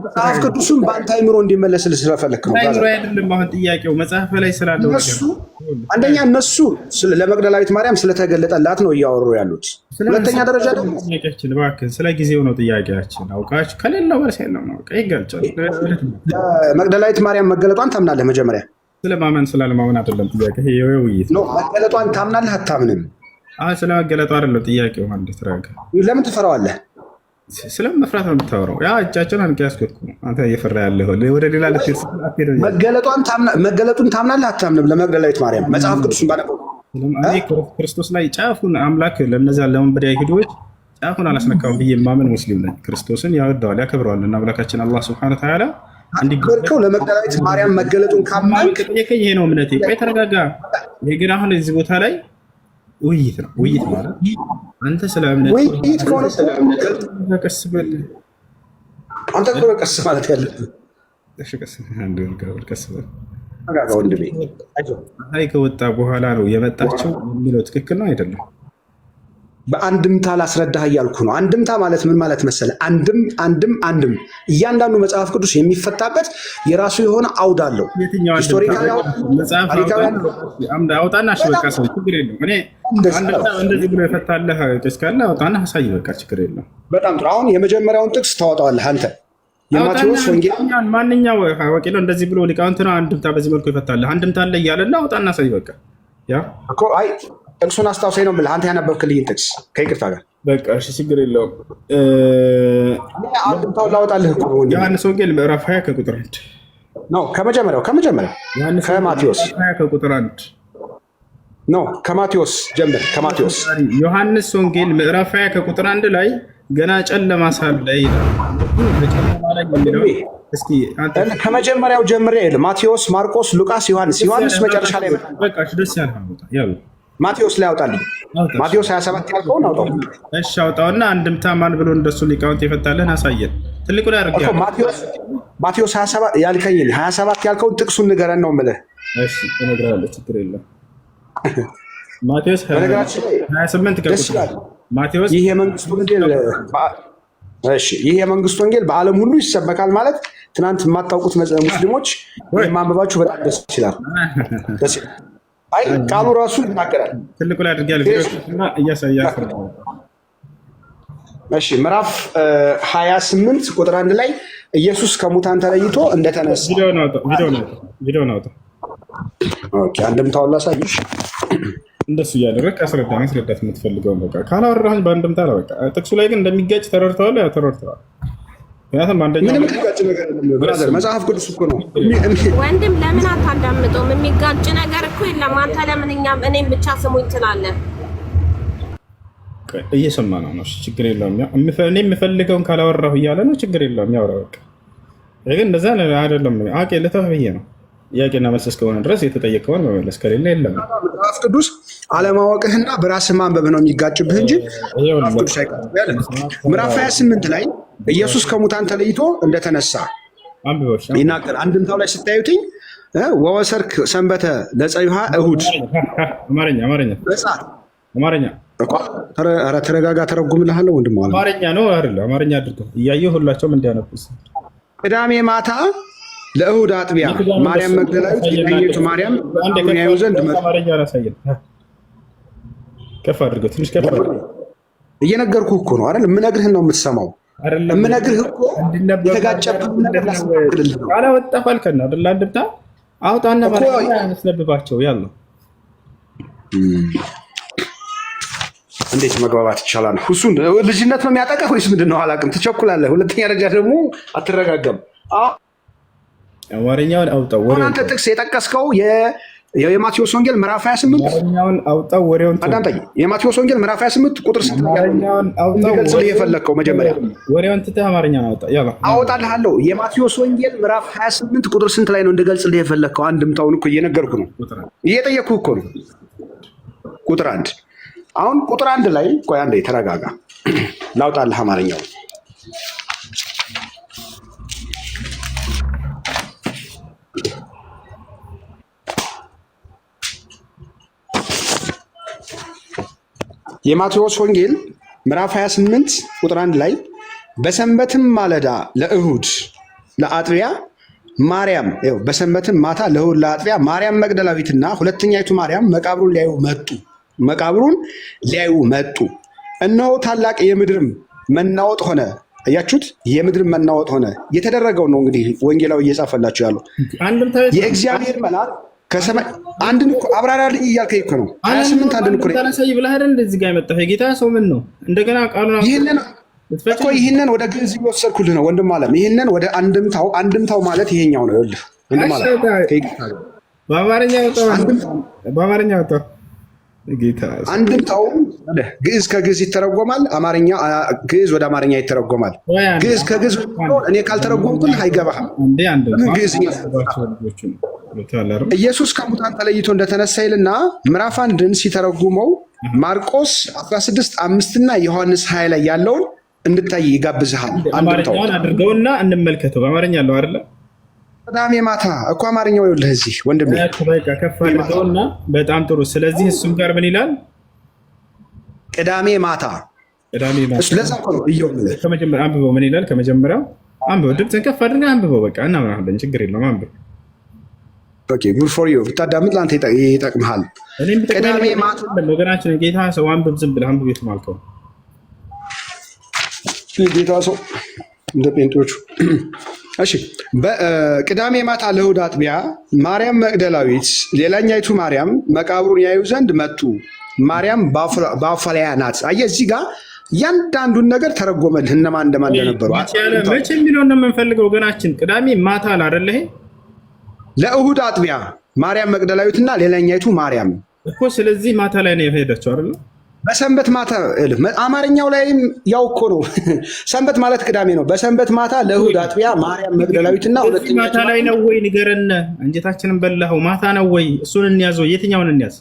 መጽሐፍ ቅዱስም በአንተ አይምሮ እንዲመለስልህ ስለፈለክ ነው። አይምሮ አይደለም አሁን ጥያቄው መጽሐፍ ላይ ስላለው አንደኛ እነሱ ለመግደላዊት ማርያም ስለተገለጠላት ነው እያወሩ ያሉት። ሁለተኛ ደረጃ ደግሞ ጥያቄያችን እባክህ ስለ ጊዜው ነው ጥያቄያችን። አውቃችሁ ከሌለው መልስ የለም ነው ይገልጫል። መግደላዊት ማርያም መገለጧን ታምናለህ? መጀመሪያ ስለማመን ስላለማመን አይደለም ጥያቄ። ይሄ ውይይት ነው። መገለጧን ታምናለህ አታምንም? ስለመገለጡ አይደለም ጥያቄው። አንድ ትራጋ ለምን ትፈራዋለህ? ስለመፍራት ነው የምታወራው። ያ እጃቸውን አንቄ ያስኮትኩ አንተ እየፈራ ያለህ ወደ ሌላ መገለጡን ታምናለህ አታምንም? ለመግደላዊት ማርያም መጽሐፍ ቅዱስን ባነበው ክርስቶስ ላይ ጫፉን አምላክ ለነዚያ ለወንበዴ አይሁዶች ጫፉን አላስነካውም ብዬ የማምን ሙስሊም ነኝ። ክርስቶስን ያወደዋል ያከብረዋል እና አምላካችን አላህ ሱብሓነሁ ወተዓላ እንዲገርከው ለመግደላዊት ማርያም መገለጡን ካመንክ ይሄ ነው እምነቴ። ቆይ ተረጋጋ። ይሄ ግን አሁን እዚህ ቦታ ላይ ውይይት ነው። ውይይት ማለት አንተ ስለ እምነት ውይይት ከሆነ ቀስ በል አንተ እኮ ቀስ ማለት ያለብህ። እሺ ቀስ በል ወንድሜ። ፀሐይ ከወጣ በኋላ ነው የመጣችው የሚለው ትክክል ነው አይደለም? በአንድምታ ላስረዳህ እያልኩ ነው። አንድምታ ማለት ምን ማለት መሰለህ? አንድም እያንዳንዱ መጽሐፍ ቅዱስ የሚፈታበት የራሱ የሆነ አውድ አለው። ሂስቶሪካሊ አውጣና በቃ ሰው ችግር የለም። እኔ እንደዚህ ብሎ የፈታለህ ቄስ ካለ አውጣና አሳይ፣ በቃ ችግር የለም። በጣም ጥሩ። አሁን የመጀመሪያውን ጥቅስ ታወጣዋለህ አንተ። የማቴዎስ ወንጌል ማንኛው ወቂሎ እንደዚህ ብሎ ሊቃውንት ነው አንድምታ በዚህ መልኩ ይፈታለህ። አንድምታ አለ እያለና አውጣና አሳይ፣ በቃ ያ እኮ አይ ጥቅሱን አስታውሰኝ ነው የምልህ። አንተ ያነበብክልኝን ጥቅስ ከይቅርታ ጋር በቃ እሺ፣ ችግር የለውም። አንድምታውን ላወጣልህ እኮ ነው። ዮሐንስ ወንጌል ምዕራፍ 20 ከቁጥር 1 ነው። ከመጀመሪያው ከማቴዎስ 20 ከቁጥር 1 ነው። ከማቴዎስ ጀምር። ከማቴዎስ ዮሐንስ ወንጌል ምዕራፍ 20 ከቁጥር 1 ላይ ገና ጨለማ ሳለ ይላል ከመጀመሪያው ጀምሬ ማቴዎስ፣ ማርቆስ፣ ሉቃስ፣ ዮሐንስ መጨረሻ ላይ ማቴዎስ ላይ አውጣልኝ። ማቴዎስ 27 ያልከውን አውጣው። እሺ አውጣውና አንድምታ ማን ብሎ እንደሱ ሊቃውንት የፈታልን አሳየን። ትልቁ ላይ አድርገህ ማቴዎስ 27 ያልከኝ 27 ያልከውን ጥቅሱን ንገረን ነው የምልህ። እሺ እነግርሃለሁ፣ ችግር የለም። ማቴዎስ 28 ማቴዎስ ይህ የመንግስቱ ወንጌል ይህ የመንግስት ወንጌል በዓለም ሁሉ ይሰበካል ማለት ትናንት የማታውቁት ሙስሊሞች ማንበባችሁ በጣም ደስ ይችላል። አይ ቃሉ ራሱ ይናገራል። ትልቁ ላይ አድርጌያለሁ እና እያሳያችሁ ነው። እሺ ምዕራፍ 28 ቁጥር 1 ላይ ኢየሱስ ከሙታን ተለይቶ እንደተነሳ ቪዲዮ ነው። ኦኬ አንድምታውን ላሳይሽ። እንደሱ እያደረግህ ማስረዳት የምትፈልገውን በቃ ካላወራህ በአንድምታ ነው። በቃ ጥቅሱ ላይ ግን እንደሚጋጭ ተረድተዋል። ተረድተዋል። ምክንያቱም ምንም የሚጋጭ ነገር ብራዘር መጽሐፍ ቅዱስ እኮ ነው። ወንድም ለምን አታዳምጠውም? የሚጋጭ ነገር እኮ የለም። አንተ ለምን እኔም ብቻ ስሙኝ ትላለህ? እየሰማ ነው። ችግር የለውም። እኔ የምፈልገውን ካላወራሁ እያለ ነው። ችግር የለውም። ያወራ በቃ ግን እንደዛ አይደለም። አቄ ልተው ብዬ ነው። ጥያቄና መልስ እስከሆነ ድረስ የተጠየቀውን መመለስ ከሌለ የለም። መጽሐፍ ቅዱስ አለማወቅህና በራስህ ማንበብ ነው የሚጋጭብህ እንጂ ምዕራፍ 28 ላይ ኢየሱስ ከሙታን ተለይቶ እንደተነሳ ይናገር። አንድምታው ላይ ስታዩትኝ ወወሰርክ ሰንበተ ለፀይሃ እሁድ አማርኛ ተረጋጋ፣ ተረጉምልሃለሁ ወንድም። አማርኛ ነው አይደል? አማርኛ አድርገው እያየሁ ሁላቸውም እንዲያነብስ ቅዳሜ ማታ ለእሁድ አጥቢያ ማርያም መግደላዊት የቀኝቱ ማርያም ያዩ ዘንድ ከፍ አድርገው፣ ትንሽ ከፍ አድርገው። እየነገርኩህ እኮ ነው አይደል? የምነግርህን ነው የምትሰማው። የምነግርህ እኮ የተጋጨብህ ነገር ላስነግርልህ ነው። አላወጣህ አልከና አይደል? አንድምታ አውጣና ማለት ያስነብባቸው ያለው እንዴት መግባባት ይቻላል? እሱን ልጅነት ነው የሚያጠቃህ ወይስ ምንድን ነው? አላውቅም። ትቸኩላለህ። ሁለተኛ ደረጃ ደግሞ አትረጋጋም። አማርኛውን አውጣው። አንተ ጥቅስ የጠቀስከው የማቴዎስ ወንጌል ምዕራፍ 28 አማርኛውን አውጣው። ወሬውን አዳምጠኝ። የማቴዎስ ወንጌል ምዕራፍ 28 ቁጥር ስንት ነው የፈለግከው? መጀመሪያ ወሬውን ትተህ አማርኛውን አውጣ። ያላ አወጣልሃለሁ። የማቴዎስ ወንጌል ምዕራፍ 28 ቁጥር ስንት ላይ ነው እንድገልጽልህ የፈለግከው? አንድምታውን እኮ እየነገርኩህ ነው፣ እየጠየቅኩህ እኮ ነው። ቁጥር 1 አሁን ቁጥር 1 ላይ ቆይ አንዴ ተረጋጋ፣ ላውጣልህ አማርኛው። የማቴዎስ ወንጌል ምዕራፍ 28 ቁጥር 1 ላይ በሰንበትም ማለዳ ለእሁድ ለአጥቢያ ማርያም በሰንበትም ማታ ለእሁድ ለአጥቢያ ማርያም መግደላዊትና ሁለተኛይቱ ማርያም መቃብሩን ሊያዩ መጡ። እነሆ ታላቅ የምድር መናወጥ ሆነ። አያችሁት? የምድር መናወጥ ሆነ። የተደረገው ነው እንግዲህ ወንጌላዊ እየጻፈላችሁ ያለው የእግዚአብሔር መልአክ ከሰማይ አንድን እኮ አብራራልኝ እያልከኝ እኮ ነው። 28 አንድን እኮ ታነሳይ ብለህ አይደል እዚህ ጋር የመጣው የጌታ ሰው ምን ነው እንደገና ቃሉን ይህንን ወደ ግዕዝ እየወሰድኩልህ ነው ወንድም አለም። ይህንን ወደ አንድምታው ማለት ይሄኛው ነው። ይኸውልህ ወንድም አለም በአማርኛ ወጣው ጌታ አንድምታው ግዕዝ ከግዕዝ ይተረጎማል። ግዕዝ ወደ አማርኛ ይተረጎማል። ግዕዝ ከግዕዝ እኔ ካልተረጎምኩልህ አይገባህም። ግዕዝ ኢየሱስ ከሙታን ተለይቶ እንደተነሳ ይልና ምዕራፍ 1ን ሲተረጉመው ማርቆስ 16:5 እና ዮሐንስ 20 ላይ ያለውን እንድታይ ይጋብዝሃል። አማርኛውን አድርገውና እንመልከተው። በአማርኛ አለው አይደለ? ቅዳሜ ማታ እኮ አማርኛው ይኸውልህ እዚህ ወንድሜ ከፍ አድርገውና በጣም ጥሩ። ስለዚህ እሱም ጋር ምን ይላል? ቅዳሜ ማታ ለዛ እኮ ነው እየውልህ ከመጀመሪያ አንብበው። ምን ይላል? ከመጀመሪያው አንብበው። ድምፅህን ከፍ አድርገህ አንብበው። በቃ እናምናለን። ችግር የለውም። አንብበው። ኦኬ ጉድ ፎር ዩ ብታዳምጥ ለአንተ ይጠቅምሃል። ቅዳሜ ማታ ወገናችን ጌታ ሰው አንብብ፣ ዝም ብለህ አንብብ የተማልከው ጌታ ሰው እንደ ጴንጤዎቹ። እሺ በቅዳሜ ማታ ለእሑድ አጥቢያ ማርያም መግደላዊት ሌላኛይቱ ማርያም መቃብሩን ያዩ ዘንድ መጡ። ማርያም ባፋልያ ናት። አየህ እዚህ ጋር እያንዳንዱን ነገር ተረጎመልህ እነማን እንደነበሩ። መቼ የሚለውን ነው የምንፈልገው ወገናችን። ቅዳሜ ማታ አይደለ? ለእሑድ አጥቢያ ማርያም መግደላዊትና ሌላኛይቱ ማርያም እኮ። ስለዚህ ማታ ላይ ነው የሄደችው አይደል? በሰንበት ማታ አማርኛው ላይም ያው እኮ ነው። ሰንበት ማለት ቅዳሜ ነው። በሰንበት ማታ ለእሑድ አጥቢያ ማርያም መግደላዊትና ሁለተኛ ማታ ላይ ነው ወይ ንገረን። አንጀታችንን በላኸው። ማታ ነው ወይ? እሱን እንያዘው። የትኛውን እንያዝ?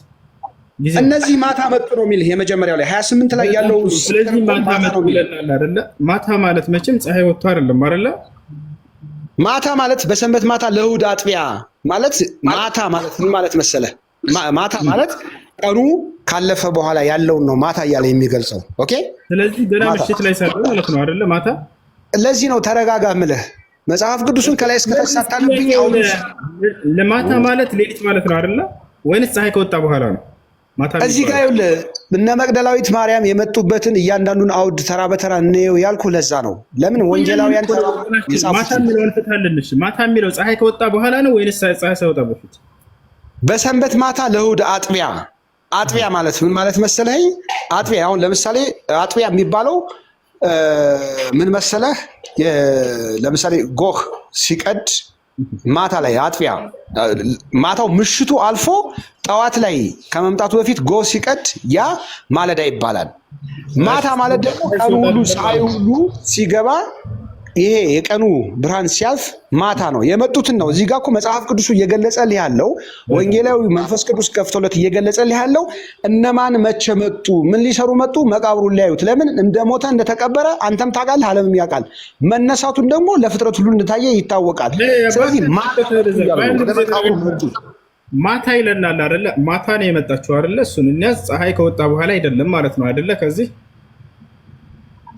እነዚህ ማታ መጡ ነው የሚል የመጀመሪያው ላይ 28 ላይ ያለው። ስለዚህ ማታ መጡ ይለናል አይደለ? ማታ ማለት መቼም ፀሐይ ወጥቶ አይደለም አይደለ? ማታ ማለት በሰንበት ማታ ለእሑድ አጥቢያ ማለት ማታ ማለት ምን ማለት መሰለ? ማታ ማለት ቀኑ ካለፈ በኋላ ያለውን ነው ማታ እያለ የሚገልጸው። ኦኬ። ስለዚህ ገና ምሽት ላይ ሳለ ማለት ነው አይደለ? ማታ። ለዚህ ነው ተረጋጋ ምልህ መጽሐፍ ቅዱስን ከላይ እስከታች ሳታነብኝ አሁን ለማታ ማለት ሌሊት ማለት ነው አይደለ? ወይንስ ፀሐይ ከወጣ በኋላ ነው? እዚህ ጋር ይኸውልህ እነ መግደላዊት ማርያም የመጡበትን እያንዳንዱን አውድ ተራ በተራ እንየው ያልኩህ ለዛ ነው። ለምን ወንጌላውያን ማታ የሚለውን ፍታልንሽ። ማታ የሚለው ፀሐይ ከወጣ በኋላ ነው ወይንስ ፀሐይ ሳይወጣ በፊት? በሰንበት ማታ ለእሑድ አጥቢያ። አጥቢያ ማለት ምን ማለት መሰለህ? አጥቢያ አሁን ለምሳሌ አጥቢያ የሚባለው ምን መሰለህ? ለምሳሌ ጎህ ሲቀድ ማታ ላይ አጥቢያ፣ ማታው ምሽቱ አልፎ ጠዋት ላይ ከመምጣቱ በፊት ጎህ ሲቀድ ያ ማለዳ ይባላል። ማታ ማለት ደግሞ ቀኑ ሁሉ ፀሐይ ሁሉ ሲገባ ይሄ የቀኑ ብርሃን ሲያልፍ ማታ ነው። የመጡትን ነው እዚህ ጋር እኮ መጽሐፍ ቅዱሱ እየገለጸልህ ያለው ወንጌላዊ መንፈስ ቅዱስ ከፍቶለት እየገለጸልህ ያለው እነማን መቼ መጡ፣ ምን ሊሰሩ መጡ? መቃብሩን ሊያዩት። ለምን እንደሞተ እንደተቀበረ አንተም ታውቃለህ፣ ዓለምም ያውቃል። መነሳቱን ደግሞ ለፍጥረት ሁሉ እንደታየ ይታወቃል። ስለዚህ ማታ ይለናል አይደለ? ማታ ነው የመጣችው አይደለ? እሱን እኛስ ፀሐይ ከወጣ በኋላ አይደለም ማለት ነው አይደለ? ከዚህ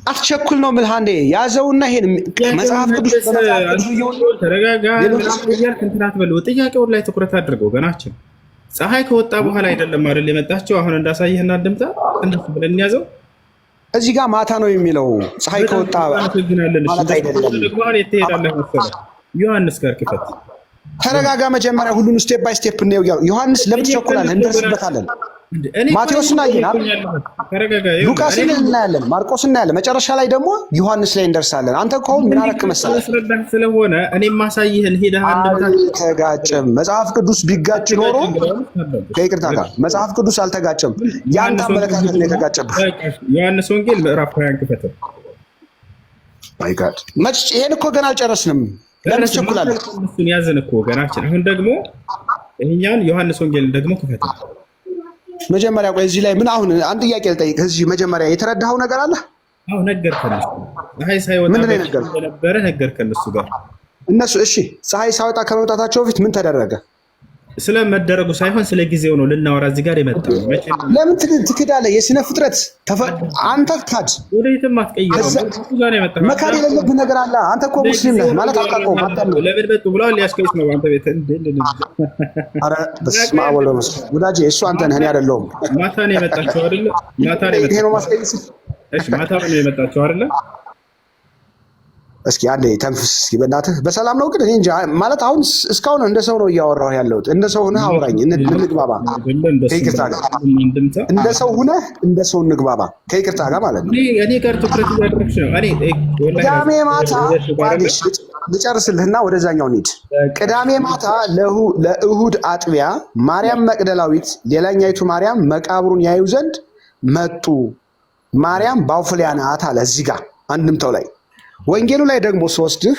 አትቸኩል ነው የምልህ። አንዴ ያዘውና ይሄን መጽሐፍ ቅዱስ ተረጋጋ። እንትን አትበለው። ጥያቄውን ላይ ትኩረት አድርገው። ገናችን ፀሐይ ከወጣ በኋላ አይደለም አይደል የመጣቸው? አሁን እንዳሳየህና ድምጣ እንደሱ ብለን ያዘው። እዚህ ጋር ማታ ነው የሚለው ፀሐይ ከወጣ ማለት አይደለም። ዮሐንስ ጋር ክፈት። ተረጋጋ። መጀመሪያ ሁሉን ስቴፕ ባይ ስቴፕ ነው። ዮሐንስ ለምን ትቸኩላለህ? እንደርስበታለን። ማቴዎስን አየናል፣ ሉቃስን እናያለን፣ ማርቆስ እናያለን። መጨረሻ ላይ ደግሞ ዮሐንስ ላይ እንደርሳለን። አንተ እኮ ምን አደረክ መሰለህ? ስለሆነ እኔ ማሳይህን ሄደህ አልተጋጨም። መጽሐፍ ቅዱስ ቢጋጭ ኖሮ ከይቅርታ ጋር መጽሐፍ ቅዱስ አልተጋጨም። የአንተ አመለካከት ነው የተጋጨብህ። ዮሐንስ ወንጌል ምዕራፍ 20 ክፈት። ማይ ጋድ ይሄን እኮ ገና አልጨረስንም። ለምን ትቸኩላለህ? እሱን ያዝን እኮ ገናችን። አሁን ደግሞ ይሄኛውን ዮሐንስ ወንጌል ደግሞ ክፈት። መጀመሪያ ቆይ እዚህ ላይ ምን አሁን አንድ ጥያቄ ልጠይቅ። እዚህ መጀመሪያ የተረዳኸው ነገር አለ? አዎ ነገርከን። ፀሐይ ሳይወጣ ነበረ ነገርከን እሱ ጋር እነሱ። እሺ ፀሐይ ሳይወጣ ከመውጣታቸው በፊት ምን ተደረገ? ስለ መደረጉ ሳይሆን ስለ ጊዜው ነው ልናወራ እዚህ ጋር የመጣው። ለምን ትክዳለህ? የስነ ፍጥረት አንተ ካድ ወደየትም አትቀይረው። መካድ የሌለብህ ነገር አለ። አንተ እኮ ሙስሊም ነህ ማለት አታውቀውም። ለምን መጡ ብለዋል። ሊያስቀይስ ነው አንተ ቤት። ኧረ በስመ አብ ወወልድ ወመንፈስ ቅዱስ። ወዳጄ እሱ አንተ ነህ፣ እኔ አይደለሁም። ማታ ነው የመጣችው አይደለ? ማታ ነው የመጣችው። እሺ ማታ ነው የመጣችው አይደለ? እስኪ አንዴ ተንፍስ እስኪ በእናትህ። በሰላም ነው ግን እኔ እንጃ ማለት አሁን እስካሁን እንደ ሰው ነው እያወራሁ ያለሁት። እንደ ሰው ሆነህ አውራኝ፣ እንግባባ ከይቅርታ ጋር። እንደ ሰው ሆነህ እንደ ሰው እንግባባ ከይቅርታ ጋር ማለት ነው። እኔ ጋር ትኩረት እያደረግሽ ነው። ቅዳሜ ማታ ልጨርስልህና ወደዛኛው እንሂድ። ቅዳሜ ማታ ለእሑድ አጥቢያ ማርያም መቅደላዊት ሌላኛይቱ ማርያም መቃብሩን ያዩ ዘንድ መጡ። ማርያም ባውፍሊያ ናት አለ እዚህ ጋር አንድምታው ላይ። ወንጌሉ ላይ ደግሞ ስወስድህ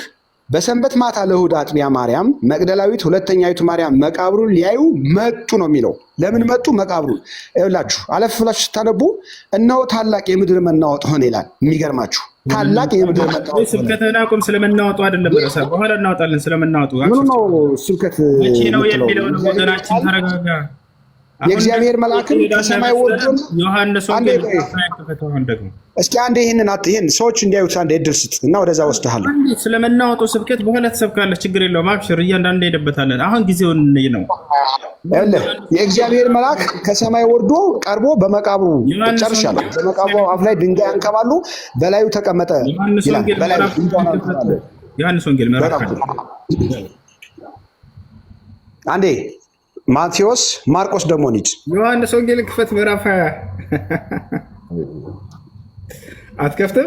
በሰንበት ማታ ለእሑድ አጥቢያ ማርያም መቅደላዊት ሁለተኛይቱ ማርያም መቃብሩን ሊያዩ መጡ ነው የሚለው። ለምን መጡ? መቃብሩን ይኸውላችሁ፣ አለፍ ብላችሁ ስታነቡ እነሆ ታላቅ የምድር መናወጥ ሆነ ይላል። የሚገርማችሁ ታላቅ የምድር መናወጥ። ስብከትን አቁም። ስለመናወጡ አይደለም ረሳ፣ በኋላ እናወጣለን። ስለመናወጡ ምኑ ነው ስብከት ነው የሚለው ወገናችን። ተረጋጋ። የእግዚአብሔር መልአክም ከሰማይ ወርዶ ዮሐንስ ወንጌል ደግሞ እስኪ አንዴ ይህን ሰዎች እንዲያዩት አንዴ እድል ስጥ እና ወደዛ ወስድሃለሁ። ስለመናወጡ ስብከት በኋላ ትሰብካለህ፣ ችግር የለውም አብሽር፣ እያንዳንዱ ሄደበታለን። አሁን ጊዜውን ነው። የእግዚአብሔር መልአክ ከሰማይ ወርዶ ቀርቦ በመቃብሩ ጨርሻለሁ፣ በመቃብሩ አፍ ላይ ድንጋይ አንከባሉ በላዩ ተቀመጠ ይላል። ዮሐንስ ወንጌል ምዕራፍ አንዴ ማቴዎስ፣ ማርቆስ ደግሞ እንሂድ። ዮሐንስ ወንጌል ክፈት ምዕራፍ 20 አትከፍትም?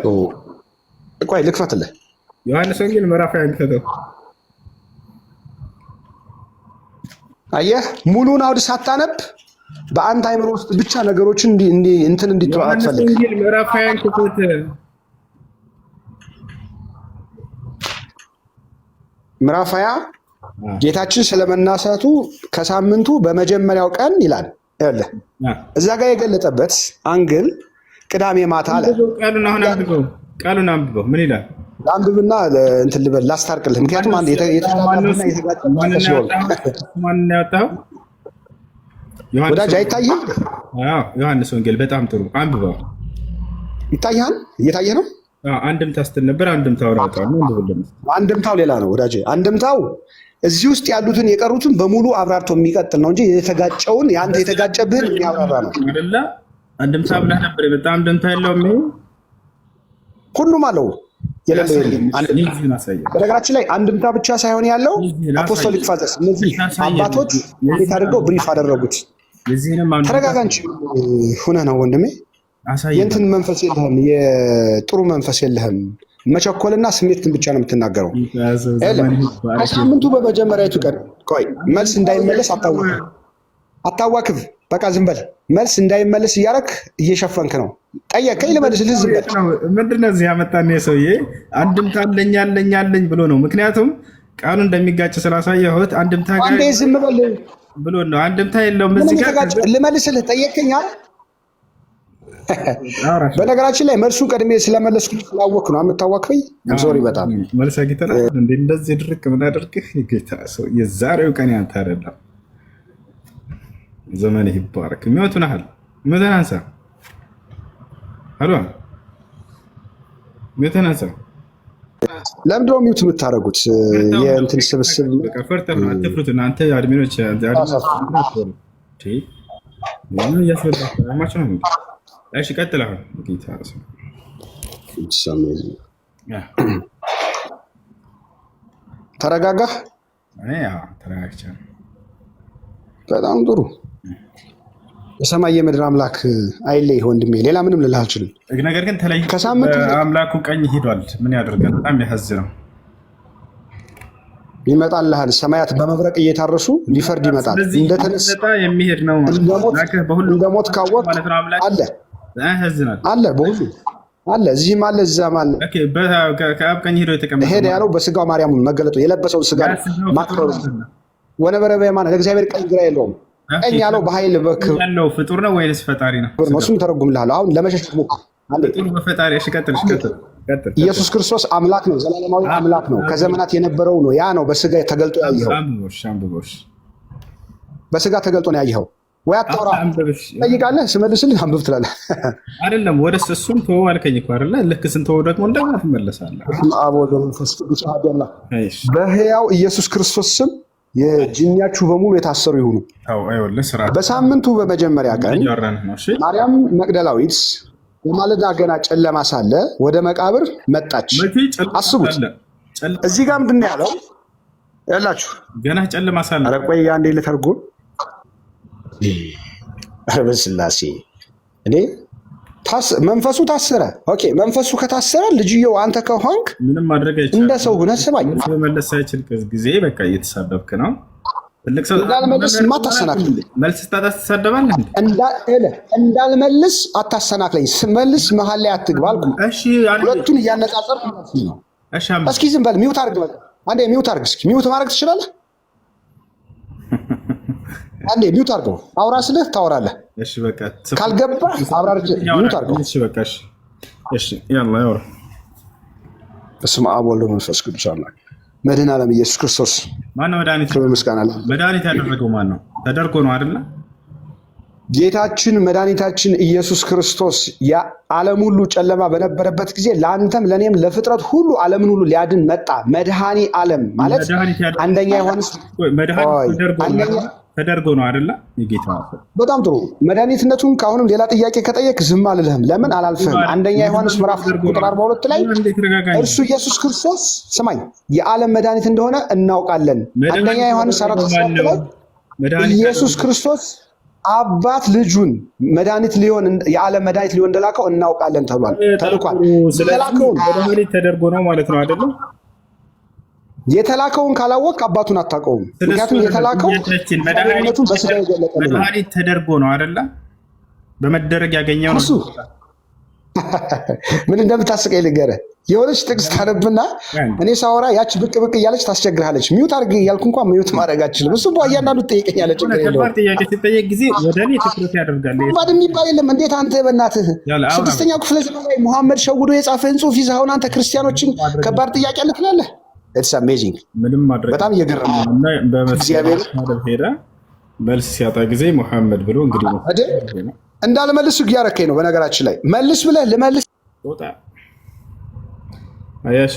ቆይ ልክፈትልህ። ዮሐንስ ወንጌል ምዕራፍ 20 ክፈተው። አየህ ሙሉን አውድ ሳታነብ በአንተ አይምሮ ውስጥ ብቻ ነገሮችን እንትን እንዲተው አትፈልግ። ምዕራፍ 20 ክፍት ምዕራፍ 20 ጌታችን ስለመናሳቱ ከሳምንቱ በመጀመሪያው ቀን ይላል። ያለ እዛ ጋር የገለጠበት አንግል ቅዳሜ ማታ አለ። ቃሉን አንብበው ምን ይላል? አንብብና እንትን ልበል ላስታርቅልህ። ምክንያቱም አንድ የተጋጨና የተጋጨ ማን ያወጣው ወዳጅ አይታይም? አዎ ዮሐንስ ወንጌል በጣም ጥሩ አንብበው። ይታያል? እየታየ ነው። አንድምታ ስትል ነበር። አንድምታው አውጣው ነው እንደውልም። አንድምታው ሌላ ነው ወዳጅ። አንድምታው እዚህ ውስጥ ያሉትን የቀሩትን በሙሉ አብራርቶ የሚቀጥል ነው እንጂ የተጋጨውን ያንተ የተጋጨብህን የሚያብራራ ነው አይደለ? አንድምታ ብለህ ነበር። በጣም አንድምታ የለውም ይሄ ሁሉም አለው የሌለው የለም። በነገራችን ላይ አንድምታ ብቻ ሳይሆን ያለው አፖስቶሊክ ፋዘርስ እነዚህ አባቶች እንዴት አድርገው ብሪፍ አደረጉት። ተረጋጋ እንጂ ሁነህ ነው ወንድሜ። የእንትን መንፈስ የለህም፣ የጥሩ መንፈስ የለህም። መቸኮልና ስሜትን ብቻ ነው የምትናገረው። ከሳምንቱ በመጀመሪያዊቱ ቀን ቆይ መልስ እንዳይመለስ አታዋክብ። በቃ ዝም በል። መልስ እንዳይመለስ እያደረክ እየሸፈንክ ነው። ጠየቀኝ ልመልስልህ። ዝም በል። ምንድን ነው እዚህ ያመጣን የሰውዬ? አንድምታ አለኝ ብሎ ነው። ምክንያቱም ቃሉ እንደሚጋጭ ስላሳየሁት አንድምታ አንዴ ዝም በል ብሎ ነው። አንድምታ የለውም እዚህ ጋር ልመልስልህ። ጠየቀኝ። በነገራችን ላይ መልሱን ቀድሜ ስለመለስኩ ስላወቅክ ነው የምታዋክበኝ። ሶሪ በጣም መልስ አግኝተናል። እንደዚህ ድርቅ ምናደርግህ ጌታ ሰው የዛሬው ቀን ያንተ አይደለም። ዘመንህ ይባረክ። የሚወቱን ያህል ሞተን አንሳ አሉ ሞተን አንሳ። ለምንድን ነው ሚውት የምታደርጉት? የእንትን ስብስብ ፈርተህ አትፍሩት እናንተ አድሚኖች። እያስበላቸው ነው። እሺ ቀጥል። አሁን ጌታ ሰው ተረጋጋህ? ተረጋግቻለሁ። በጣም ጥሩ። የሰማይ የምድር አምላክ አይለይህ ወንድሜ። ሌላ ምንም ልልህ አልችልም። ነገር ግን ተለይ አምላኩ ቀኝ ሄዷል። ምን ያደርጋል? በጣም ያሳዝነው። ይመጣልሃል። ሰማያት በመብረቅ እየታረሱ ሊፈርድ ይመጣል። እንደተነሳ የሚሄድ ነው። እንደሞት ካወቅ አለ በሁሉ አለ፣ እዚህም አለ፣ እዛም አለ። ከአብ ቀኝ ሄዶ የተቀመጠ ሄደ ያለው በስጋው ማርያም መገለጡ የለበሰውን ስጋ ማክበሩ ወነበረ በማን ለእግዚአብሔር ቀኝ ግራ የለውም። ቀኝ ያለው በኃይል ያለው ፍጡር ነው ወይስ ፈጣሪ ነው? እሱም ተረጉምልሃለሁ። አሁን ለመሸሽ ሞክር። በፈጣሪ ቀጥል። ኢየሱስ ክርስቶስ አምላክ ነው፣ ዘላለማዊ አምላክ ነው። ከዘመናት የነበረው ነው። ያ ነው በስጋ ተገልጦ ያየኸው። በስጋ ተገልጦ ነው ያየኸው። ወይ አታውራ ጠይቃለህ፣ ስመልስልህ አንብብ ትላለህ። አይደለም ወደ እሱም ተወው አልከኝ እኮ አይደለ? ልክ ስንተወው ደግሞ እንደገና ትመለሳለህ። አብ ወልድ ወመንፈስ ቅዱስ አሐዱ አምላክ። በሕያው ኢየሱስ ክርስቶስ ስም የጅኛችሁ በሙሉ የታሰሩ ይሁኑ። በሳምንቱ በመጀመሪያ ቀን ማርያም መቅደላዊት በማለዳ ገና ጨለማ ሳለ ወደ መቃብር መጣች። አስቡት። እዚህ ጋር ምንድን ነው ያለው? ያላችሁ ገና ጨለማ ሳለ። ኧረ ቆይ አንዴ ልተርጎም። ኧረ በስላሴ እኔ መንፈሱ ታሰረ። ኦኬ መንፈሱ ከታሰረ ልጅየው አንተ ከሆንክ ምንም ማድረግ አይቻልም። እንደ ሰው ሆነህ ስማኝ። መመለስ ሳይችል ጊዜ በቃ እየተሳደብክ ነው። ትልቅ ሰው እንዳልመልስ አታሰናክለኝ። መልስ ስታጣ ትሳደባለህ። እንዳልመልስ አታሰናክለኝ። ስመልስ መሀል ላይ አትግባ አልኩህ። እሺ ሁለቱን እያነጻጸርኩ ነው። እስኪ ዝም በል። ሚውት አድርግ። አንዴ ሚውት አድርግ። እስኪ ሚውት ማድረግ ትችላለህ? አንዴ ሚውት አድርገው። አውራ ስልህ ታወራለህ። እሺ በቃ ካልገባህ አብራር። ሚውት አድርገው። እሺ በቃ እሺ ያላ ያወራ። በስመ አብ ወወልድ ወመንፈስ ቅዱስ አምላክ። መድኃኔ ዓለም ኢየሱስ ክርስቶስ ማን ነው መድኃኒት? መድኃኒት ያደረገው ማን ነው? ተደርጎ ነው አይደለ? ጌታችን መድኃኒታችን ኢየሱስ ክርስቶስ የዓለም ሁሉ ጨለማ በነበረበት ጊዜ ለአንተም ለእኔም ለፍጥረት ሁሉ ዓለምን ሁሉ ሊያድን መጣ። መድኃኔ ዓለም ማለት አንደኛ ዮሐንስ ተደርጎ ነው አይደለ? የጌታ በጣም ጥሩ። መድኃኒትነቱን ከአሁንም ሌላ ጥያቄ ከጠየቅ ዝም አልልህም። ለምን አላልፍህም? አንደኛ ዮሐንስ ምዕራፍ ቁጥር 42 ላይ እርሱ ኢየሱስ ክርስቶስ ስማኝ የዓለም መድኃኒት እንደሆነ እናውቃለን። አንደኛ ዮሐንስ 4 ላይ ኢየሱስ ክርስቶስ አባት ልጁን መድኃኒት ሊሆን የዓለም መድኃኒት ሊሆን እንደላከው እናውቃለን ተብሏል። ተልኳል። ስለዚህ መድኃኒት ተደርጎ ነው ማለት ነው አይደለም? የተላከውን ካላወቅ አባቱን አታውቀውም። ምክንያቱም የተላከው መድኃኒቱን በስጋ የገለጠልን መድኃኒት ተደርጎ ነው አይደለ? በመደረግ ያገኘው ነው። ምን እንደምታስቀኝ ልንገርህ። የሆነች ጥቅስ ታነብና እኔ ሳወራ ያች ብቅ ብቅ እያለች ታስቸግርሃለች። ሚዩት አድርግ እያልኩ እንኳን ሚዩት ማድረግ አልችልም። እሱ እያንዳንዱ ትጠይቀኛለች። ጥያቄ ሲጠየቅ ጊዜ ወደ እኔ ትኩረት ያደርጋል። ከባድ የሚባል የለም። እንዴት አንተ በእናትህ 6ኛው ክፍለ ዘመን ላይ ሙሐመድ ሸውዶ የጻፈህን ጽሑፍ ይዘህ አሁን አንተ ክርስቲያኖችን ከባድ ጥያቄ አለ ትላለህ? ኢትስ አሜዚንግ። ምንም ማድረግ በጣም እየገረመ እግዚአብሔር ሄደ መልስ ሲያጣ ጊዜ ሙሐመድ ብሎ እንግዲህ እንዳልመልስ እያረከኝ ነው። በነገራችን ላይ መልስ ብለህ ልመልስ ወጣ አያሹ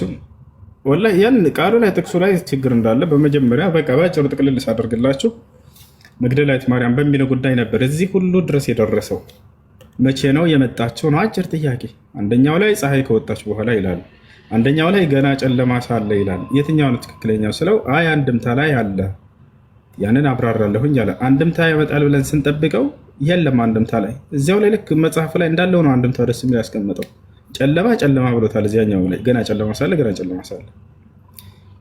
ወላሂ ያን ቃሉ ላይ ጥቅሱ ላይ ችግር እንዳለ በመጀመሪያ በቃ ባጭሩ ጥቅልል ሳደርግላችሁ መግደላዊት ማርያም በሚለው ጉዳይ ነበር እዚህ ሁሉ ድረስ የደረሰው። መቼ ነው የመጣቸው ነው አጭር ጥያቄ። አንደኛው ላይ ፀሐይ ከወጣች በኋላ ይላል፣ አንደኛው ላይ ገና ጨለማ ሳለ ይላል። የትኛው ነው ትክክለኛው ስለው አይ አንድምታ ላይ አለ፣ ያንን አብራራለሁኝ አለ። አንድምታ ያመጣል ብለን ስንጠብቀው የለም አንድምታ ላይ እዚያው ላይ ልክ መጽሐፍ ላይ እንዳለው ነው አንድምታ ደስ የሚል ያስቀመጠው። ጨለማ ጨለማ ብሎታል እዚያኛው ላይ ገና ጨለማ ሳለ ገና ጨለማ ሳለ።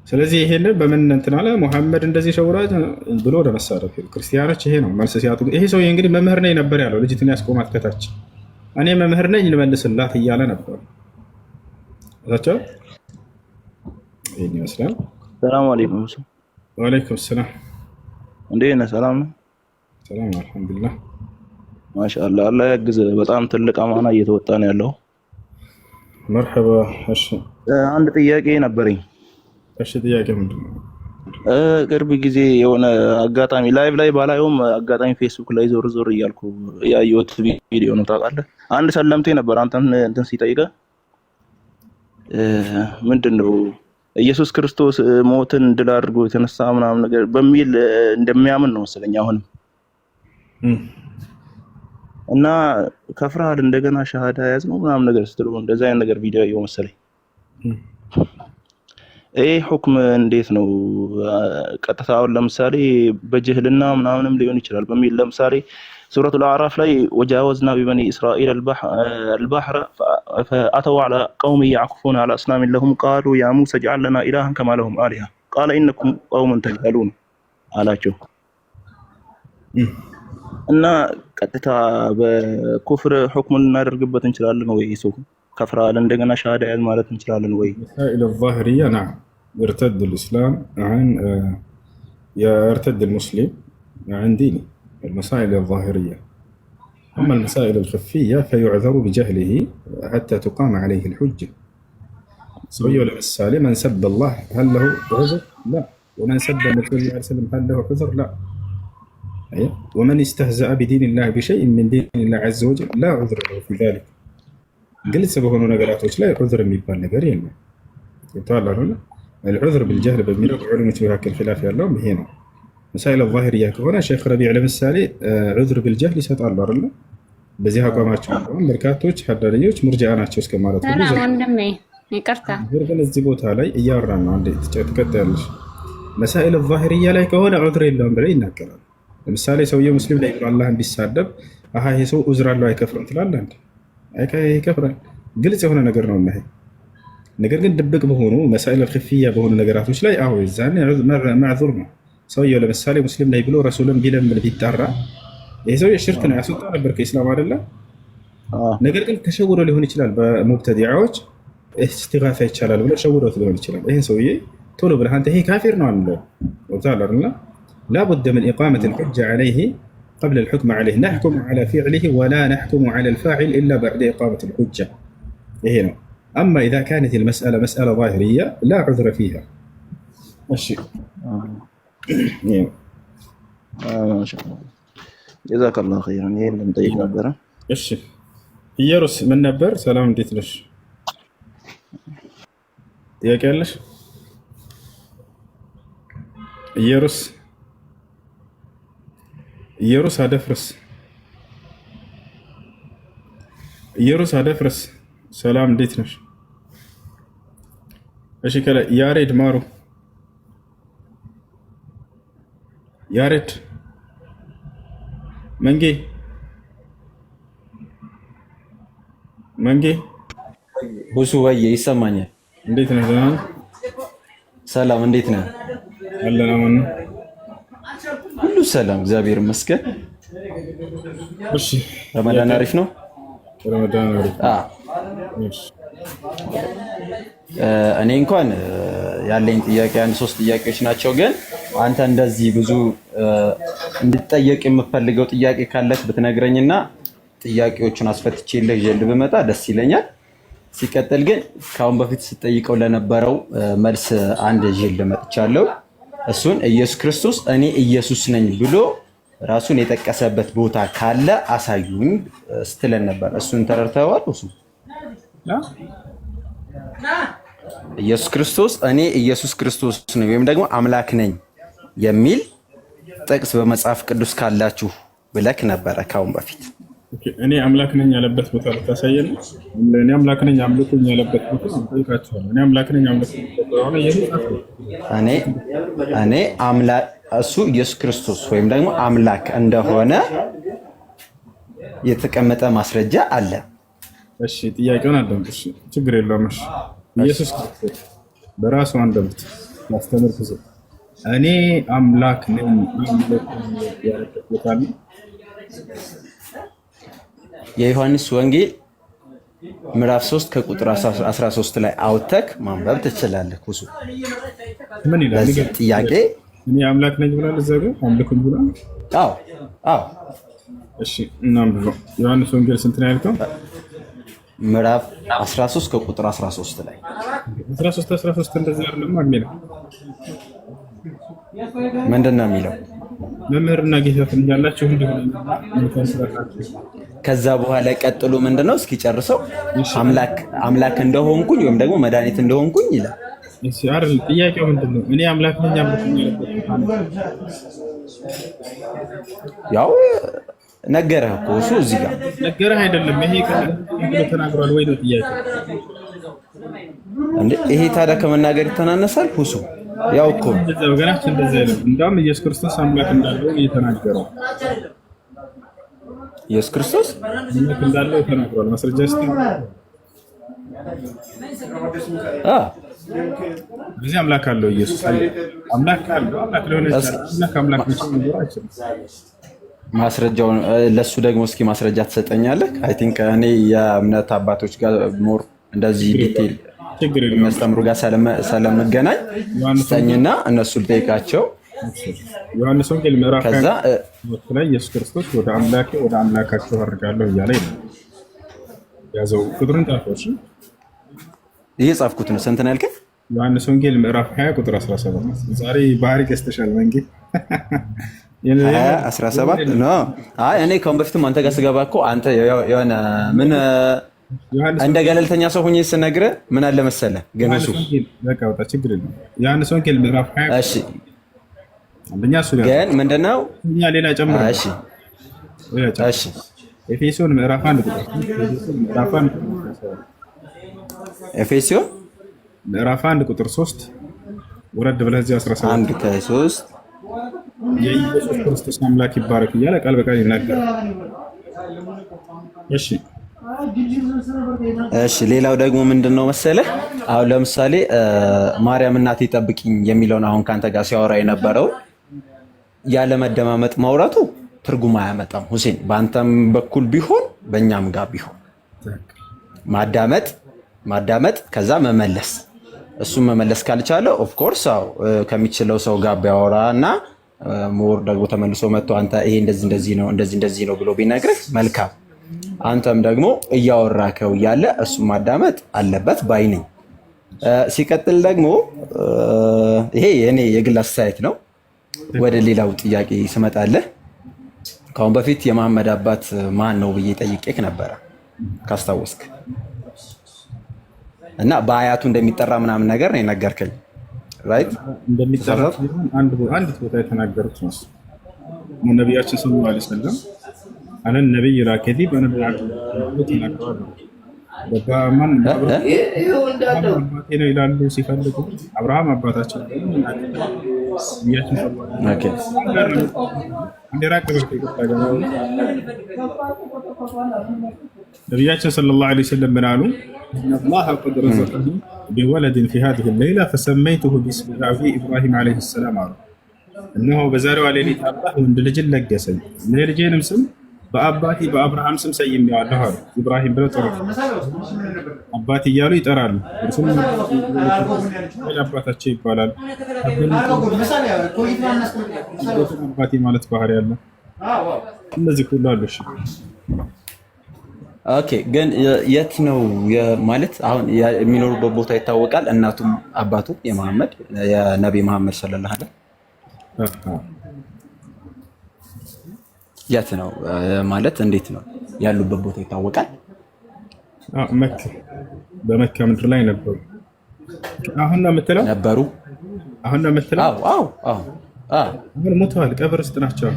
ስለዚህ ይሄንን በምን እንትን አለ ሙሐመድ እንደዚህ ሸውራጅ ብሎ ወደ መሳደብ ክርስቲያኖች ይሄ ነው መልስ ሲያጡ። ይሄ ሰውዬ እንግዲህ መምህር ነኝ ነበር ያለው ልጅትን ያስቆማት ከታች እኔ መምህር ነኝ ልመልስላት እያለ ነበር። ታቸው ይሄን ይመስላል። ሰላም አለይኩም። ወአለይኩም ሰላም። እንዴት ነህ? ሰላም ነው? ሰላም አልሐምዱሊላህ። ማሻአላህ አላህ ያግዝ። በጣም ትልቅ አማና እየተወጣ ነው ያለው። መርሐባ። እሺ አንድ ጥያቄ ነበረኝ። እሺ ጥያቄ ምንድነው? ቅርብ ጊዜ የሆነ አጋጣሚ ላይቭ ላይ ባላየውም አጋጣሚ ፌስቡክ ላይ ዞር ዞር እያልኩ ያየሁት ቪዲዮ ነው። ታውቃለህ አንድ ሰለምቴ ነበር አንተን እንትን ሲጠይቀህ ምንድነው ኢየሱስ ክርስቶስ ሞትን ድል አድርጎ የተነሳ ምናምን ነገር በሚል እንደሚያምን ነው መሰለኝ አሁንም እና ከፍራል እንደገና ሻሃዳ ያዝ ነው ምናምን ነገር ስትለው እንደዛ አይነት ነገር ቪዲዮ ያየው መሰለኝ። ሁክም እንዴት ነው? ቀጥታ አሁን ለምሳሌ በጅህልና ምናምንም ሊሆን ይችላል በሚል ለምሳሌ ሱረቱ አልአዕራፍ ላይ ወጃወዝና ቢበኒ እስራኤል البحر فأتوا على قوم يعكفون على أصنام لهم قالوا يا موسى اجعل لنا إلها كما لهم آلهة قال إنكم قوم تجهلون አላቸው። እና ቀጥታ በኩፍር ሁክም ልናደርግበት እንችላለን ወይ? ሰው ከፍራል እንደገና ሻሃዳ ያዝ ማለት እንችላለን ወይ? مسائل الظاهرية نعم يرتد الإسلام عن يرتد المسلم عن دينه المسائل الظاهرية. أما المسائل الخفية فيعذر بجهله حتى تقام عليه الحجة. سوي ولا السالم من سب الله هل له عذر؟ لا. ومن سب النبي صلى الله عليه وسلم هل له عذر؟ لا. ومن استهزأ بدين الله بشيء من دين الله عز وجل لا عذر له في ذلك. قلت سبهون نقراتوش لا عذر ميبان نقرين. يتعالى هنا العذر بالجهل بالميلاد علمت بهاك الخلاف يالله هنا. مسائل الظاهرية كهنا شيخ ربيع المسالي عذر بالجهل يسأل الله بزيها قاماتهم بركاتوش حداريوش مرجعاناتوش كمالات سلام وندمي يكرتا غير الزبوت علي ايارنا عندي تتكتلش مسائل الظاهرية ላይ ከሆነ عذر የለውም ብለው ይናገራል። ለምሳሌ ሰውየው ሙስሊም ላይ አላህን ቢሳደብ አሃ ይሄ ሰው ዑዝር አለው አይከፍርም ትላለህ እንዴ? አይከፍራል። ግልጽ የሆነ ነገር ነው ማለት። ነገር ግን ድብቅ በሆኑ مسائل الخفية በሆኑ ነገራቶች ላይ አዎ ይዛኔ ማዕذር ነው። ሰውየው ለምሳሌ ሙስሊም ላይ ብሎ ረሱልን ቢለምን ቢጣራ ይሄ ሰው ሽርክ ነው ያስወጣ ነበር ከእስላም አይደለ? ነገር ግን ተሸውዶ ሊሆን ይችላል በሙብተዲዓዎች እስቲጋሳ ይቻላል ብለው ሸውዶት ሊሆን ይችላል። ይሄ ሰውዬ ቶሎ ብለህ አንተ ይሄ ካፊር ነው አንተ ወጣላ አይደለ? لا بد من إقامة الحجة عليه قبل الحكم عليه. نحكم على فعله ولا نحكم على الفاعل إلا بعد إقامة الحجة. هنا أما إذا كانت المسألة مسألة ظاهرية لا عذر فيها. ماشي. ما شاء الله جزاك الله خيرا. ይሄ ለምጠይቅ ነበር። እሺ ኢየሩስ ምን ነበር? ሰላም እንዴት ነሽ? ጥያቄ አለሽ? ኢየሩስ አደፍርስ ሰላም እንዴት ነሽ? እሺ ከላ ያሬድ ማሩ ያሬድ መንጌ ሁሱ ወይ ይሰማኛል። እንዴት ነህ? ደህና ነህ? ሰላም እንዴት ነህ? አለና ማን ሁሉ ሰላም እግዚአብሔር ይመስገን። እሺ ረመዳን አሪፍ ነው? ረመዳን አሪፍ። እኔ እንኳን ያለኝ ጥያቄ አንድ 3 ጥያቄዎች ናቸው። ግን አንተ እንደዚህ ብዙ እንድትጠየቅ የምፈልገው ጥያቄ ካለክ ብትነግረኝና ጥያቄዎቹን አስፈትቼልህ ይዤልህ ብመጣ ደስ ይለኛል። ሲቀጥል ግን ከአሁን በፊት ስጠይቀው ለነበረው መልስ አንድ ይዤልህ መጥቻለሁ። እሱን ኢየሱስ ክርስቶስ እኔ ኢየሱስ ነኝ ብሎ ራሱን የጠቀሰበት ቦታ ካለ አሳዩኝ ስትለን ነበር። እሱን ተረድተዋል? እሱ ኢየሱስ ክርስቶስ እኔ ኢየሱስ ክርስቶስ ነኝ ወይም ደግሞ አምላክ ነኝ የሚል ጥቅስ በመጽሐፍ ቅዱስ ካላችሁ ብለክ ነበረ ከአሁን በፊት። እኔ አምላክ ነኝ ያለበት ቦታ ልታሳየን? እኔ አምላክ ነኝ አምልኩኝ ያለበት ቦታ እንጠይቃቸዋለን። እኔ አምላክ ነኝ አምልኩኝ ሆነ እኔ አምላክ እሱ ኢየሱስ ክርስቶስ ወይም ደግሞ አምላክ እንደሆነ የተቀመጠ ማስረጃ አለ። እሺ ጥያቄውን አዳምጥ። እሺ ችግር የለውም። እሺ ኢየሱስ ክርስቶስ በራሱ አንደበት ማስተምር ብዙ እኔ አምላክ ነኝ ያለበት ቦታ አለ። የዮሐንስ ወንጌል ምዕራፍ 3 ከቁጥር 13 ላይ አውተክ ማንበብ ትችላለህ። ኩሱ ምን ይላል? ጥያቄ እኔ አምላክ ነኝ ብሏል። እዛ ጋር አምልኩኝ ብሏል። አዎ። እሺ እናንብበው። ዮሐንስ ወንጌል ስንት ነው ያልከው? ምዕራፍ 13 ከቁጥር 13 ላይ 13 እንደዚህ አይደለም የሚለው ምንድን ነው የሚለው? መምህርና ጌታ ትኛላችሁ እንዲሆነ ከዛ በኋላ ቀጥሎ ምንድነው? እስኪ ጨርሰው አምላክ እንደሆንኩኝ ወይም ደግሞ መድኃኒት እንደሆንኩኝ ይላል። እሺ አይደል? ጥያቄው ምንድነው? እኔ አምላክ ነኝ አምልኩኝ ያለበት ያው ነገረህ እኮ እሱ እዚህ ጋር ነገረህ አይደለም። ይሄ ከእንግዲህ ተናግሯል ወይ ነው ጥያቄው እንዴ? ይሄ ታዲያ ከመናገር ይተናነሳል? ሁሱ ያው እኮ እንደዛ ወገናችን እንደዛ አይደለም። እንደውም ኢየሱስ ክርስቶስ አምላክ እንዳለው እየተናገረው ኢየሱስ ክርስቶስ አምላክ እንዳለው ተናግሯል። ማስረጃ እስቲ እዚህ አምላክ አለው ኢየሱስ አምላክ አለው። አምላክ ለሆነ አምላክ ብቻ ነው አይችልም። ማስረጃውን ለሱ ደግሞ እስኪ ማስረጃ ትሰጠኛለህ? አይ ቲንክ እኔ የእምነት አባቶች ጋር ሞር እንደዚህ ዲቴል የሚያስተምሩ ጋር ስለምገናኝ ስጠኝና እነሱ ልጠይቃቸው። ዮሐንስ ወንጌል ምዕራፍ ከዛ ላይ ኢየሱስ ክርስቶስ ወደ አምላካቸው አድርጋለሁ እያለ ይላል። ያዘው ቁጥሩን ጻፈው። እሺ እየጻፍኩት ነው። ስንት ነው ያልከኝ? ዮሐንስ ወንጌል ምዕራፍ 20 ቁጥር 17። ዛሬ ባህሪ ገዝተሻል መንጌ 17 ነው። አይ እኔ ከአሁን በፊትም አንተ ጋር ስገባ እኮ አንተ የሆነ ምን እንደ ገለልተኛ ሰው ሆኜ ስነግርህ ምን አለ መሰለህ ግን እሱ በቃ ወጣ ችግር የለም። ዮሐንስ ወንጌል ምዕራፍ 20 እሺ አንደኛ እሱ ግን ምንድነው እኛ ሌላ ጨምር። እሺ ኤፌሶን ምዕራፍ 1 ቁጥር ኤፌሶን ምዕራፍ 1 ቁጥር 3 ወረድ ብለህ እዚህ 17 1 ከ3 የኢየሱስ ክርስቶስ አምላክ ይባረክ እያለ ቃል በቃል ይናገራል። እሺ ሌላው ደግሞ ምንድነው መሰለህ አሁን ለምሳሌ ማርያም እናቴ ጠብቂኝ የሚለውን አሁን ካንተ ጋር ሲያወራ የነበረው ያለ መደማመጥ ማውራቱ ትርጉም አያመጣም። ሁሴን በአንተም በኩል ቢሆን በእኛም ጋር ቢሆን ማዳመጥ ከዛ መመለስ። እሱም መመለስ ካልቻለ ኦፍ ኮርስ ከሚችለው ሰው ጋር ቢያወራና ሞር ደግሞ ተመልሶ መጥቶ አንተ ይሄ እንደዚህ ነው ብሎ ቢነግርህ መልካም። አንተም ደግሞ እያወራከው እያለ እሱ ማዳመጥ አለበት ባይ ነኝ። ሲቀጥል ደግሞ ይሄ የኔ የግል አስተያየት ነው። ወደ ሌላው ጥያቄ ስመጣለህ ከአሁን በፊት የመሐመድ አባት ማን ነው ብዬ ጠይቄክ ነበረ ካስታወስክ፣ እና በአያቱ እንደሚጠራ ምናምን ነገር ነው የነገርከኝ። ራይት እንደሚጠራ አንድ ቦታ የተናገሩት ነው ነቢያችን ሰለላሁ ዐለይሂ ወሰለም አነ ነብይ ላ ከዚብ ተናግረዋል። በማን አባቴ ነው ይላሉ ሲፈልጉ አብርሃም አባታቸው ነቢያችን ሰለላሁ ዐለይሂ ወሰለም ምን አሉ? አላህ ቀድ ረዘቀኒ ቢወለድን ፊ ሃዚሂ ሌይላ ፈሰመይቱሁ ቢስሚ አቢ ኢብራሂም ዓለይሂ ሰላም አሉ። እነሆ በዛሬዋ ሌሊት አላህ ወንድ ልጅን ለገሰኝ፣ የልጄንም ስም በአባቴ በአብርሃም ስም ሰይሜዋለሁ አሉ። ኢብራሂም ብለው ጠሩ። አባት እያሉ ይጠራሉ። እርሱም አባታቸው ይባላል። አባቴ ማለት ባህሪ ያለ እነዚህ ሁሉ አሉ። ኦኬ፣ ግን የት ነው ማለት አሁን የሚኖሩበት ቦታ ይታወቃል? እናቱም አባቱ የመሐመድ የነቢ መሐመድ ሰለላሁ ዐለይሂ ወሰለም የት ነው ማለት እንዴት ነው ያሉበት ቦታ ይታወቃል? መካ፣ በመካ ምድር ላይ ነበሩ። አሁን ነው የምትለው ነበሩ? አሁን ነው የምትለው? አዎ አሁን ሞተዋል፣ ቀብር ውስጥ ናቸው።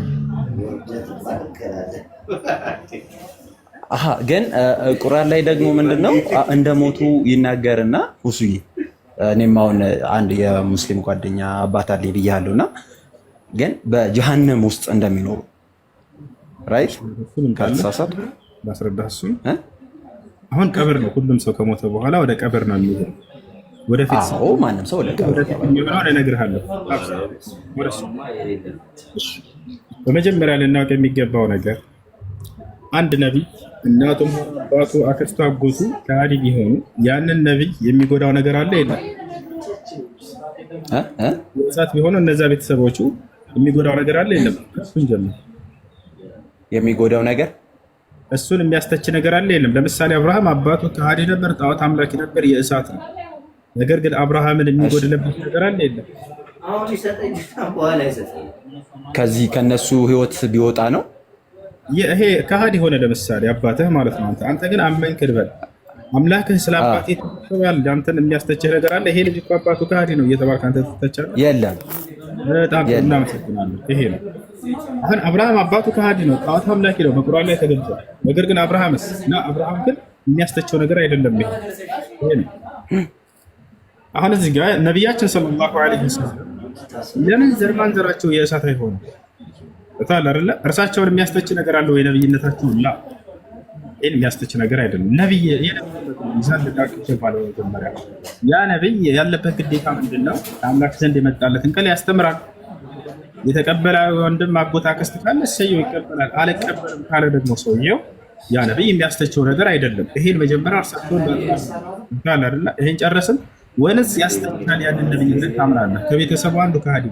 ግን ቁርአን ላይ ደግሞ ምንድነው እንደ ሞቱ ይናገርና ሁሱዬ፣ እኔም አሁን አንድ የሙስሊም ጓደኛ አባት አለኝ ብያለሁና ግን በጀሃነም ውስጥ እንደሚኖሩ ራይት ካልተሳሳቱ ላስረዳህ። እሱን አሁን ቀብር ነው። ሁሉም ሰው ከሞተ በኋላ ወደ ቀብር ነው የሚሄደው። ወደፊት ማንም ሰው ወደ ቀብር የሚሆነው እነግርሃለሁ። በመጀመሪያ ልናውቅ የሚገባው ነገር አንድ ነቢይ እናቱም አባቱ አክስቱ አጎቱ ከሃዲ ቢሆኑ ያንን ነቢይ የሚጎዳው ነገር አለ የለም? እሳት ቢሆኑ እነዛ ቤተሰቦቹ የሚጎዳው ነገር አለ የለም? እሱን ጀምር። የሚጎዳው ነገር እሱን የሚያስተች ነገር አለ የለም? ለምሳሌ አብርሃም አባቱ ከሃዲ ነበር፣ ጣዖት አምላኪ ነበር፣ የእሳት ነው። ነገር ግን አብርሃምን የሚጎድልበት ነገር አለ የለም? ከዚህ ከነሱ ህይወት ቢወጣ ነው ይሄ ከሃዲ ሆነ። ለምሳሌ አባትህ ማለት ነው። አንተ ግን አመንክ ልበል፣ አምላክህ ስለ አባቴ ተሰዋል፣ አንተን የሚያስተችህ ነገር አለ? ይሄ ልጅ እኮ አባቱ ከሃዲ ነው እየተባልክ አንተ ትተቻለህ? የለም። በጣም እናመሰግናለን። ይሄ ነው። አሁን አብርሃም አባቱ ከሃዲ ነው፣ ጣዖት አምላኪ ነው፣ በቁርአን ላይ ተገልጿል። ነገር ግን አብርሃምስ እና አብርሃም ግን የሚያስተቸው ነገር አይደለም። ይሄ ነው። አሁን እዚህ ጋር ነቢያችን ሰለላሁ ዐለይሂ ወሰለም ለምን ዘር ማንዘራቸው የእሳት አይሆንም? ታላ አይደለ? እርሳቸውን የሚያስተች ነገር አለው የነብይነታቸው? ላ ይሄን የሚያስተች ነገር አይደለም። ነብይ ያ ነብይ ያለበት ግዴታ ምንድነው? ከአምላክ ዘንድ የመጣለትን ቃል ያስተምራል። የተቀበለ ወንድም አጎት አክስት ካለ እሰየው ይቀበላል። አልቀበልም ካለ ደግሞ ሰውየው ያ ነብይ የሚያስተቸው ነገር አይደለም። ይሄን መጀመሪያ እርሳቸውን ታላ አይደለ? ይሄን ጨረስን ወይንስ ያስተቻል? ያንን ነብይነት ታምናለህ? ከቤተሰቡ አንዱ ከሃዲ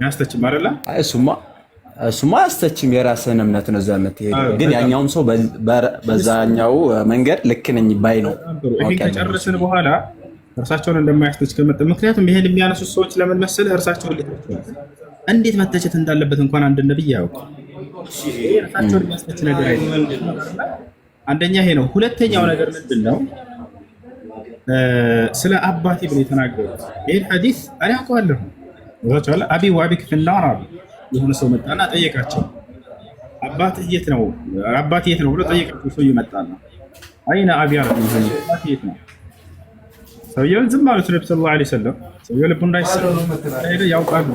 ያስተችም አይደለ? እሱማ አስተችም፣ የራስህን እምነት ነው እዛ የምትሄደው። ግን ያኛውም ሰው በዛኛው መንገድ ልክ ነኝ ባይ ነው። ይሄን ከጨረስን በኋላ እርሳቸውን እንደማያስተች ከመጣ ምክንያቱም ይሄን የሚያነሱት ሰዎች ለምን መሰለህ? እርሳቸውን እንዴት መተቸት እንዳለበት እንኳን አንድ ነብይ ያውቅ። እርሳቸውን የሚያስተች ነገር አይደለም። አንደኛ ይሄ ነው። ሁለተኛው ነገር ምንድነው? ስለ አባቴ ብሎ የተናገሩት ይሄን ሐዲስ እኔ አውቀዋለሁ። ወጣለ አቢ ወአቢክ ፍናር አሉ። የሆነ ሰው መጣና ጠየቃቸው፣ አባትህ የት ነው? አባትህ የት ነው ብሎ ጠየቃቸው። ሰውዬው መጣና አይነ አቢ አለ። አባትህ የት ነው? ሰውዬውን ዝም አሉት ነብዩ ሰለላሁ ዐለይሂ ወሰለም። ሰውዬው ልቡ እንዳይሰራ ያውቃሉ።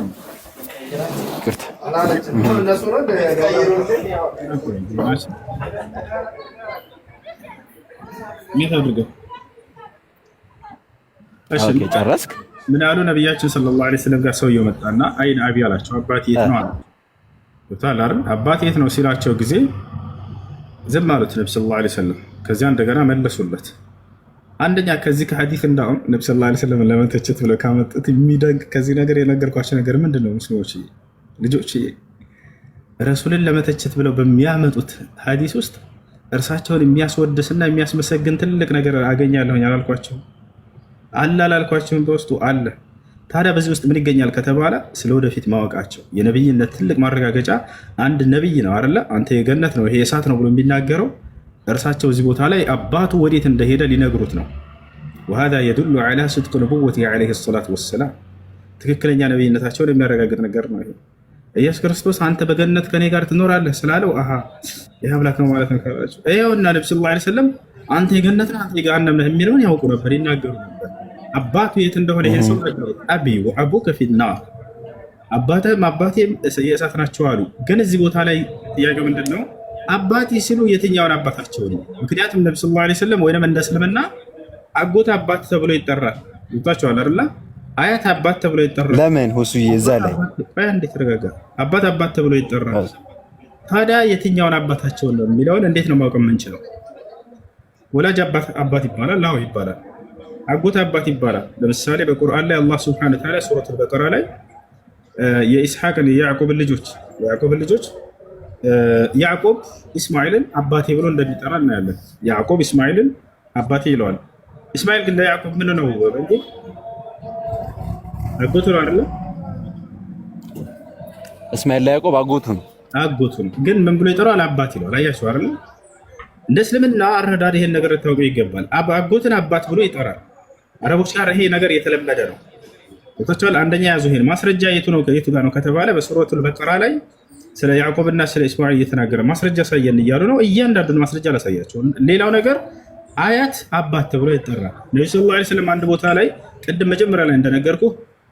ጨረስክ? ምን አሉ ነቢያችን ሰለላሁ ዐለይሂ ወሰለም ጋር ሰውየው መጣና አይን አቢ አላቸው። አባቴ የት ነው አሉ። አባቴ የት ነው ሲላቸው ጊዜ ዝም አሉት ነብዩ ሰለላሁ ዐለይሂ ወሰለም። ከዚያ እንደገና መለሱለት። አንደኛ ከዚህ ከሐዲስ እንዳውም ነብዩ ሰለላሁ ዐለይሂ ወሰለም ለመተቸት ብለው ካመጡት የሚደንቅ ከዚህ ነገር የነገርኳቸው ነገር ምንድን ነው? ሙስሊሞች ልጆች ረሱልን ለመተቸት ብለው በሚያመጡት ሐዲስ ውስጥ እርሳቸውን የሚያስወድስና የሚያስመሰግን ትልቅ ነገር አገኛለሁኝ አላልኳቸው? አለ አላልኳቸውም? በውስጡ አለ። ታዲያ በዚህ ውስጥ ምን ይገኛል ከተባለ ስለ ወደፊት ማወቃቸው የነብይነት ትልቅ ማረጋገጫ አንድ ነብይ ነው አይደለ? አንተ የገነት ነው ይሄ የእሳት ነው ብሎ የሚናገረው እርሳቸው እዚህ ቦታ ላይ አባቱ ወዴት እንደሄደ ሊነግሩት ነው። وهذا يدل على صدق نبوته عليه الصلاة والسلام ትክክለኛ ነብይነታቸውን የሚያረጋግጥ ነገር ነው። ይሄ ኢየሱስ ክርስቶስ አንተ በገነት ከኔ ጋር ትኖራለህ ስላለው ይሄ አምላክ ነው ማለት ነው ካላችሁ ይሄውና ነብዩ ሰለላሁ ዐለይሂ ወሰለም አንተ የገነት ነህ አንተ የገሃነም ነህ የሚለውን ያውቁ ነበር፣ ይናገሩ ነበር። አባቱ የት እንደሆነ ይሄ ሰው አቢ ወአቡከ ፊናር አባቴም አባቴም የእሳት ናቸው አሉ። ግን እዚህ ቦታ ላይ ጥያቄው ምንድነው? አባቴ ሲሉ የትኛውን አባታቸው ነው? ምክንያቱም ነብዩ ሰለላሁ ዐለይሂ ወሰለም ወይንም እንደ እስልምና አጎት አባት ተብሎ ይጠራል። ይጣጫዋል አይደል? አያት አባት ተብሎ ይጠራል። ለምን ሁሱዬ እዛ ላይ እንዴት ተረጋጋ። አባት ተብሎ ይጠራል። ታዲያ የትኛውን አባታቸውን ነው የሚለውን እንዴት ነው ማወቅ የምንችለው? ወላጅ አባት ይባላል። አዎ ይባላል። አጎት አባት ይባላል። ለምሳሌ በቁርአን ላይ አላህ ሱብሓነሁ ወተዓላ ሱረቱል በቀራ ላይ የኢስሐቅን የያዕቆብን ልጆች ያዕቆብ ኢስማኤልን አባቴ ብሎ እንደሚጠራ እናያለን። ያዕቆብ ኢስማኤልን አባቴ ይለዋል። ኢስማኤል ግን ለያዕቆብ ምን ነው? አጎቱ ነው አይደል? እስማኤል ለያዕቆብ አጎቱ ነው። ግን ምን ብሎ ይጠራዋል? አባት ይለዋል። አያችሁ አይደል? እንደ እስልምና አረዳድ ይሄን ነገር ልታውቀው ይገባል። አጎትን አባት ብሎ ይጠራል። አረቦች ጋር ይሄ ነገር የተለመደ ነው። ወጥቷል። አንደኛ ያዙ። ይሄን ማስረጃ የቱ ጋር ነው ከተባለ በሱረቱል በቀራ ላይ ስለ ያዕቆብና ስለ እስማኤል እየተናገረ ማስረጃ ሳየን እያሉ ነው። እያንዳንዱን ማስረጃ ላሳያቸው። ሌላው ነገር አያት አባት ተብሎ ይጠራል። ነብዩ ሰለላሁ ዐለይሂ ወሰለም አንድ ቦታ ላይ ቅድም መጀመሪያ ላይ እንደነገርኩ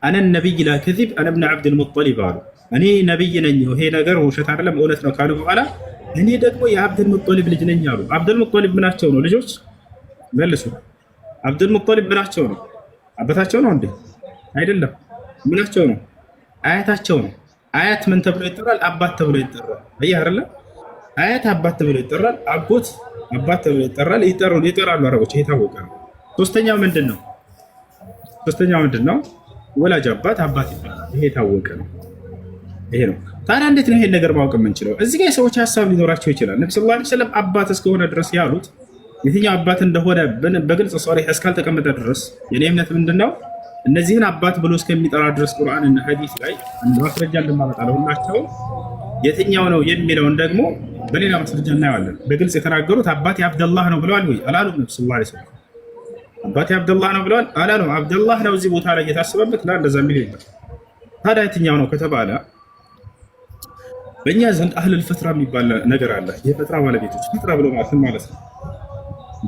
አነ ነብይ ላ ከዚብ አነ ኢብኑ አብዱል ሙጠሊብ አሉ። እኔ ነብይ ነኝ፣ ይሄ ነገር ውሸት አይደለም እውነት ነው ካሉ በኋላ እኔ ደግሞ የአብዱል ሙጠሊብ ልጅ ነኝ አሉ። አብዱል ሙጠሊብ ምናቸው ነው? ልጆች መልሱ። አብዱል ሙጠሊብ ምናቸው ነው? አባታቸው ነው እንዴ? አይደለም። ምናቸው ነው? አያታቸው ነው። አያት ምን ተብሎ ይጠራል? አባት ተብሎ ይጠራል። አየህ አይደለ? አያት አባት ተብሎ ይጠራል። አጎት አባት ተብሎ ይጠራል። ይጠራሉ አረቦች። ይሄ ታወቀ ነው። ሶስተኛው ምንድን ነው? ወላጅ አባት ይባላል። ይሄ ታወቀ ነው። ይሄ ነው። ታዲያ እንዴት ነው ይሄን ነገር ማወቅ የምንችለው? እዚህ ጋር የሰዎች ሀሳብ ሊኖራቸው ይችላል። ነብዩ ሰለላሁ ዐለይሂ ወሰለም አባት እስከሆነ ድረስ ያሉት የትኛው አባት እንደሆነ በግልጽ ሶሪህ እስካልተቀመጠ ድረስ የኔ እምነት ምንድነው እነዚህን አባት ብሎ እስከሚጠራ ድረስ ቁርአን እና ሐዲስ ላይ ማስረጃ እንደማመጣ ለሁላቸው የትኛው ነው የሚለውን ደግሞ በሌላ ማስረጃ እናየዋለን። በግልጽ የተናገሩት አባቴ አብደላህ ነው ብለዋል ወይ አላሉም? ነብዩ ሰለላሁ ዐለይሂ ወሰለም አባቴ አብደላህ ነው ብለዋል አላሉም? አብደላህ ነው እዚህ ቦታ ላይ እየታሰበበት እንደዛ የሚል የለም። ታዲያ የትኛው ነው ከተባለ በእኛ ዘንድ አህለል ፈትራ የሚባል ነገር አለ። የፈትራ ባለቤቶች ፈትራ ብሎ ማለት ነው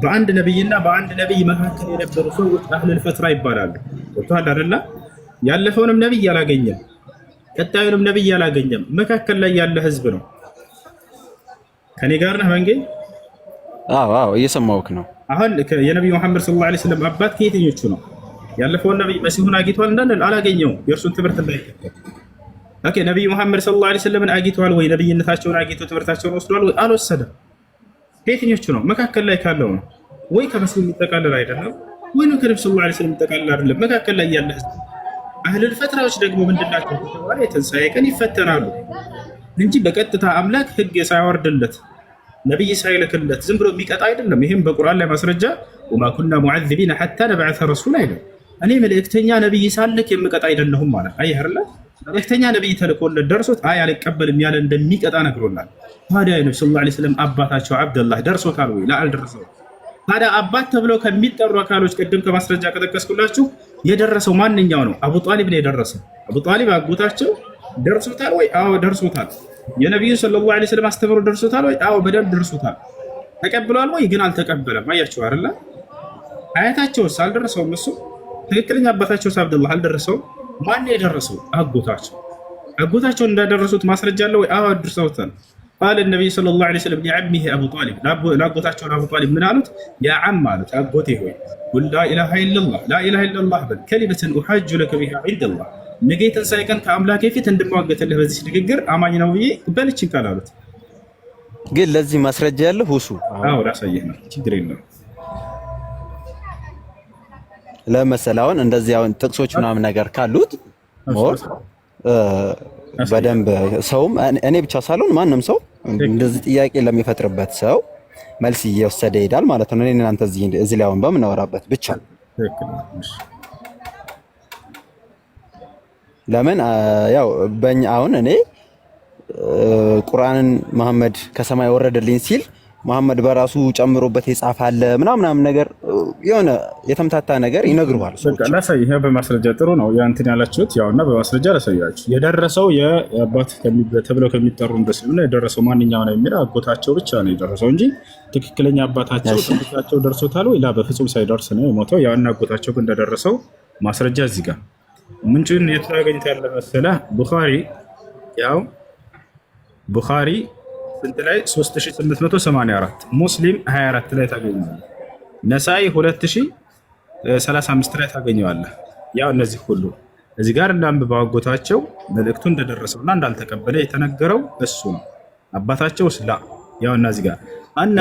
በአንድ ነብይና በአንድ ነብይ መካከል የነበሩ ሰዎች አህለል ፈትራ ይባላሉ። ወጥቷል አይደለ? ያለፈውንም ነብይ ያላገኘም ቀጣዩንም ነብይ ያላገኘም መካከል ላይ ያለ ህዝብ ነው። ከኔ ጋር ነህ መንገ? አዎ እየሰማሁህ ነው። አሁን የነብዩ መሐመድ ሰለላሁ ዐለይሂ ወሰለም አባት ከየትኞቹ ነው? ያለፈውን ነብይ መሲሁን አግኝቷል እንዳንል አላገኘውም። የእርሱን ትምህርት እንዳይከተል ኦኬ። ነብዩ መሐመድ ሰለላሁ ዐለይሂ ወሰለም አግኝቷል ወይ? ነብይነታቸውን አግኝቶ ትምህርታቸውን ወስዷል ወይ? አልወሰደም። ከየትኞቹ ነው? መካከል ላይ ካለው ነው። ወይ ከመሲሁ የሚጠቃለል አይደለም፣ ወይ ነው ከነብዩ ሰለላሁ ዐለይሂ ወሰለም የሚጠቃለል አይደለም። መካከል ላይ ያለ ህዝብ። አህለል ፈትራዎች ደግሞ ምንድናቸው ከተባለ የትንሣኤ ቀን ይፈተናሉ እንጂ በቀጥታ አምላክ ህግ ሳያወርድለት ነብይ ሳይልክለት ዝም ብሎ የሚቀጣ አይደለም። ይሄም በቁርአን ላይ ማስረጃ ወማ ኩና ሙዐዚቢና ሐታ ነብዐሰ ረሱላ አይደለም። እኔ መልእክተኛ ነብይ ሳልክ የምቀጣ አይደለሁም ማለት አይ አይደለ? መልእክተኛ ነብይ ተልኮለት ደርሶት አይ አልቀበልም ያለ እንደሚቀጣ ነግሮናል። ታዲያ ነብዩ ሰለላሁ ዐለይሂ ወሰለም አባታቸው አብደላህ ደርሶታል ወይ? አልደረሰው። ታዲያ አባት ተብለው ከሚጠሩ አካሎች ቅድም ከማስረጃ ከጠቀስኩላችሁ የደረሰው ማንኛው ነው? አቡ ጣሊብ ነው የደረሰው። አቡ ጣሊብ አጎታቸው ደርሶታል ወይ? አዎ ደርሶታል። የነብዩ ሰለላሁ ዐለይሂ ወሰለም አስተምሮ ደርሶታል ወይ? አዎ በደንብ ደርሶታል። ተቀብሏል ወይ? ግን አልተቀበለም። አያችሁ አይደለ? አያታቸውስ አልደረሰውም። እሱ ትክክለኛ አባታቸውስ አብደላህ አልደረሰውም። ማን የደረሰው? አጎታቸው እንዳደረሱት ማስረጃ አለ ወይ? አዎ አድርሰውታል። ቃል ነብዩ ሰለላሁ ዐለይሂ ወሰለም ሊዐሚሂ አቡ ጣሊብ ለአጎታቸው አቡ ጣሊብ ምን አሉት? ያ ዓም ማለት አጎቴ ሆይ ቁል ላኢላሃ ኢለላህ በል ከሊመተን ኡሐጁ ለከ ቢሃ ዒንደላህ ነገ የትንሣኤ ቀን ከአምላኬ ፊት እንድሟገትልህ በዚህ ንግግር አማኝ ነው ብዬ በልችን ቃል አሉት። ግን ለዚህ ማስረጃ ያለው ሁሱ? አዎ ላሳየህ ነው፣ ችግር የለውም። ለምሳሌ አሁን እንደዚህ አሁን ጥቅሶች ምናምን ነገር ካሉት ሞር በደንብ ሰውም እኔ ብቻ ሳልሆን ማንም ሰው እንደዚህ ጥያቄ ለሚፈጥርበት ሰው መልስ እየወሰደ ይሄዳል ማለት ነው። እኔ እናንተ እዚህ ላይ አሁን በምናወራበት ብቻ ለምን ያው በእኛ አሁን እኔ ቁርአንን መሐመድ ከሰማይ ወረደልኝ ሲል መሐመድ በራሱ ጨምሮበት የጻፈ አለ ምናምን ነገር የሆነ የተምታታ ነገር ይነግሩሃል። በቃ ላሳይህ በማስረጃ ጥሩ ነው ያንተን ያላችሁት ያውና በማስረጃ ላሳያችሁ። የደረሰው የአባት ተብለው ከሚጠሩ እንደስምና የደረሰው ማንኛው ነው የሚለው አጎታቸው ብቻ ነው የደረሰው እንጂ ትክክለኛ አባታቸው ትክክላቸው ደርሶታል ወይ? ላ በፍጹም ሳይደርስ ነው የሞተው። ያውና አጎታቸው ግን እንደደረሰው ማስረጃ እዚህ ጋር ምንጭን የታገኝታ ያለ መሰለህ? ቡኻሪ ስንት ላይ 3884 ሙስሊም 24 ላይ ታገኛለህ። ነሳኢ 35 ላይ ታገኘዋለህ። ያው እነዚህ ሁሉ እዚህ ጋር እንዳንብበው አጎታቸው መልእክቱ እንደደረሰውና እንዳልተቀበለ የተነገረው እሱ ነው። አባታቸው ስላ ያው እና እዚህ ጋር አና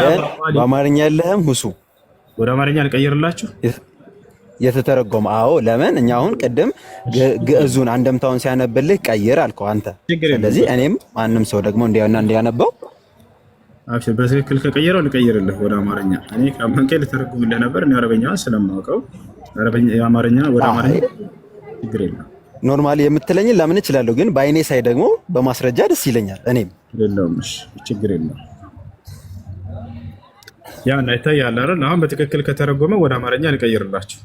በአማርኛ ያለህም ሁሱ ወደ አማርኛ ልቀይርላችሁ የተተረጎመ። አዎ ለምን እኛ አሁን ቅድም ግዕዙን አንደምታውን ሲያነብልህ ቀይር አልከው አንተ። ስለዚህ እኔም ማንም ሰው ደግሞ እንዲያነበው አብሽር በትክክል ከቀየረው ልቀይርልህ ወደ አማርኛ። እኔ ከአማንከ ልተረጉምልህ ነበር እኔ አረበኛውን ስለማውቀው አማርኛ ወደ አማርኛ ችግር የለም። ኖርማሊ የምትለኝን ለምን እችላለሁ፣ ግን በአይኔ ሳይ ደግሞ በማስረጃ ደስ ይለኛል። እኔም የለውም ችግር የለም። ያ እንዳይታያል አይደል? አሁን በትክክል ከተረጎመ ወደ አማርኛ ልቀይርላችሁ።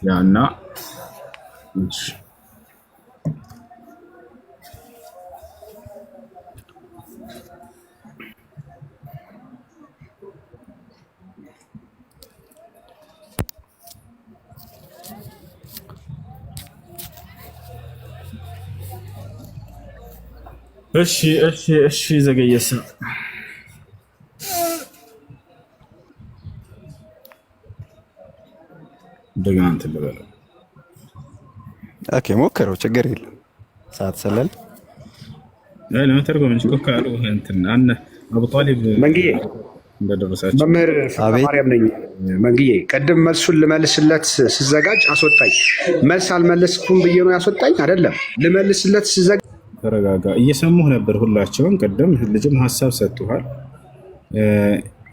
ያና እሺ ዘገየስ እንደገና እንትን ልበለው። ኦኬ ሞክረው፣ ችግር የለም። ሰዓት ሰለል ለመተርጎም እንጂ እኮ ካሉ እንትን አነ አቡ ጣሊብ መንግዬ እንደደረሳችሁ መምህር ማርያም ነኝ። መንግዬ ቅድም መልሱን ልመልስለት ስዘጋጅ አስወጣኝ። መልስ አልመለስኩም ብዬ ነው ያስወጣኝ አይደለም። ልመልስለት ስዘጋጅ ተረጋጋ። እየሰሙህ ነበር ሁላቸውም። ቅድም ልጅም ሀሳብ ሰጥቷል።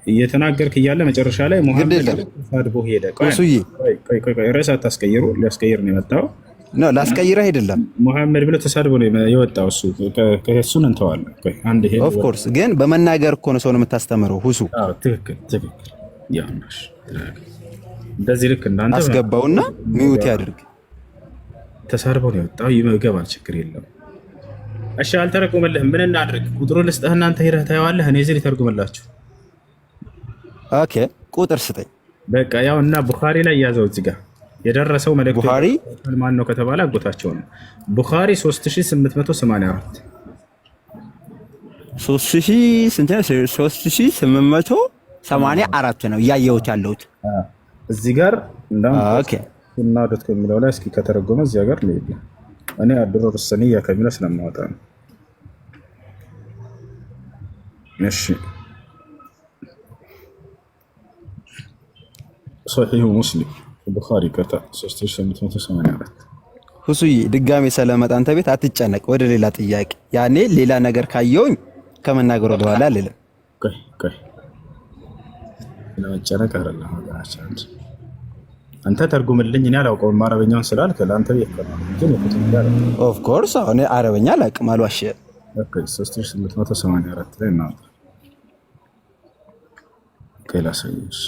እየተናገርክ እያለ መጨረሻ ላይ ሙሐመድ ተሳድቦ ሄደ። ቆይ ርዕስ አታስቀይሩ። ሊያስቀይር ነው የመጣው። ነው ላስቀይረህ አይደለም። ሙሐመድ ብሎ ተሳድቦ ነው የወጣው። እሱን እንተዋለን። አንድ ይሄ ኦፍ ኮርስ ግን በመናገር እኮ ነው ሰውን የምታስተምረው። ሁሱ ትክክል። ያንሽ እንደዚህ ልክ እንዳንተ አስገባውና ሚውት ያድርግ። ተሳድቦ ነው የወጣው። ይገባል፣ ችግር የለም። እሺ አልተረጎመልህም። ምን እናድርግ? ቁጥሩን ልስጥህ፣ እናንተ ሄደህ ታየዋለህ። እኔ እዚህ ሊተርጉምላችሁ። ኦኬ ቁጥር ስጠኝ በቃ። ያው እና ቡኻሪ ላይ ያዘው። እዚህ ጋር የደረሰው መልእክት ቡኻሪ ማን ነው ከተባለ አጎታቸው ነው። ቡኻሪ 3884 3884 ነው እያየሁት ያለሁት እዚህ ጋር እና ዶት ኮም የሚለው ላይ እስኪ ከተረጎመ እዚህ ጋር ልሄድ። እኔ አድሮር ሰኒያ ከሚለው ስለማወጣ ነው። እሺ ሶሒህ ሙስሊም ቡኻሪ ቀጣ 3884 ሁሱዬ ድጋሜ ስለመጣ አንተ ቤት አትጨነቅ። ወደ ሌላ ጥያቄ ያኔ ሌላ ነገር ካየውኝ ከመናገር ወደ ኋላ አልልም። ቆይ ለመጨነቅ አይደለም ወገናችን። አንተ ተርጉምልኝ፣ እኔ አላውቀውም አረበኛውን ስላልክ ለአንተ ይከራል እንጂ ኦፍ ኮርስ አሁን አረበኛ አላውቅም አልዋሽም። ኦኬ 3884 ላይ ነው። ላሳይሽ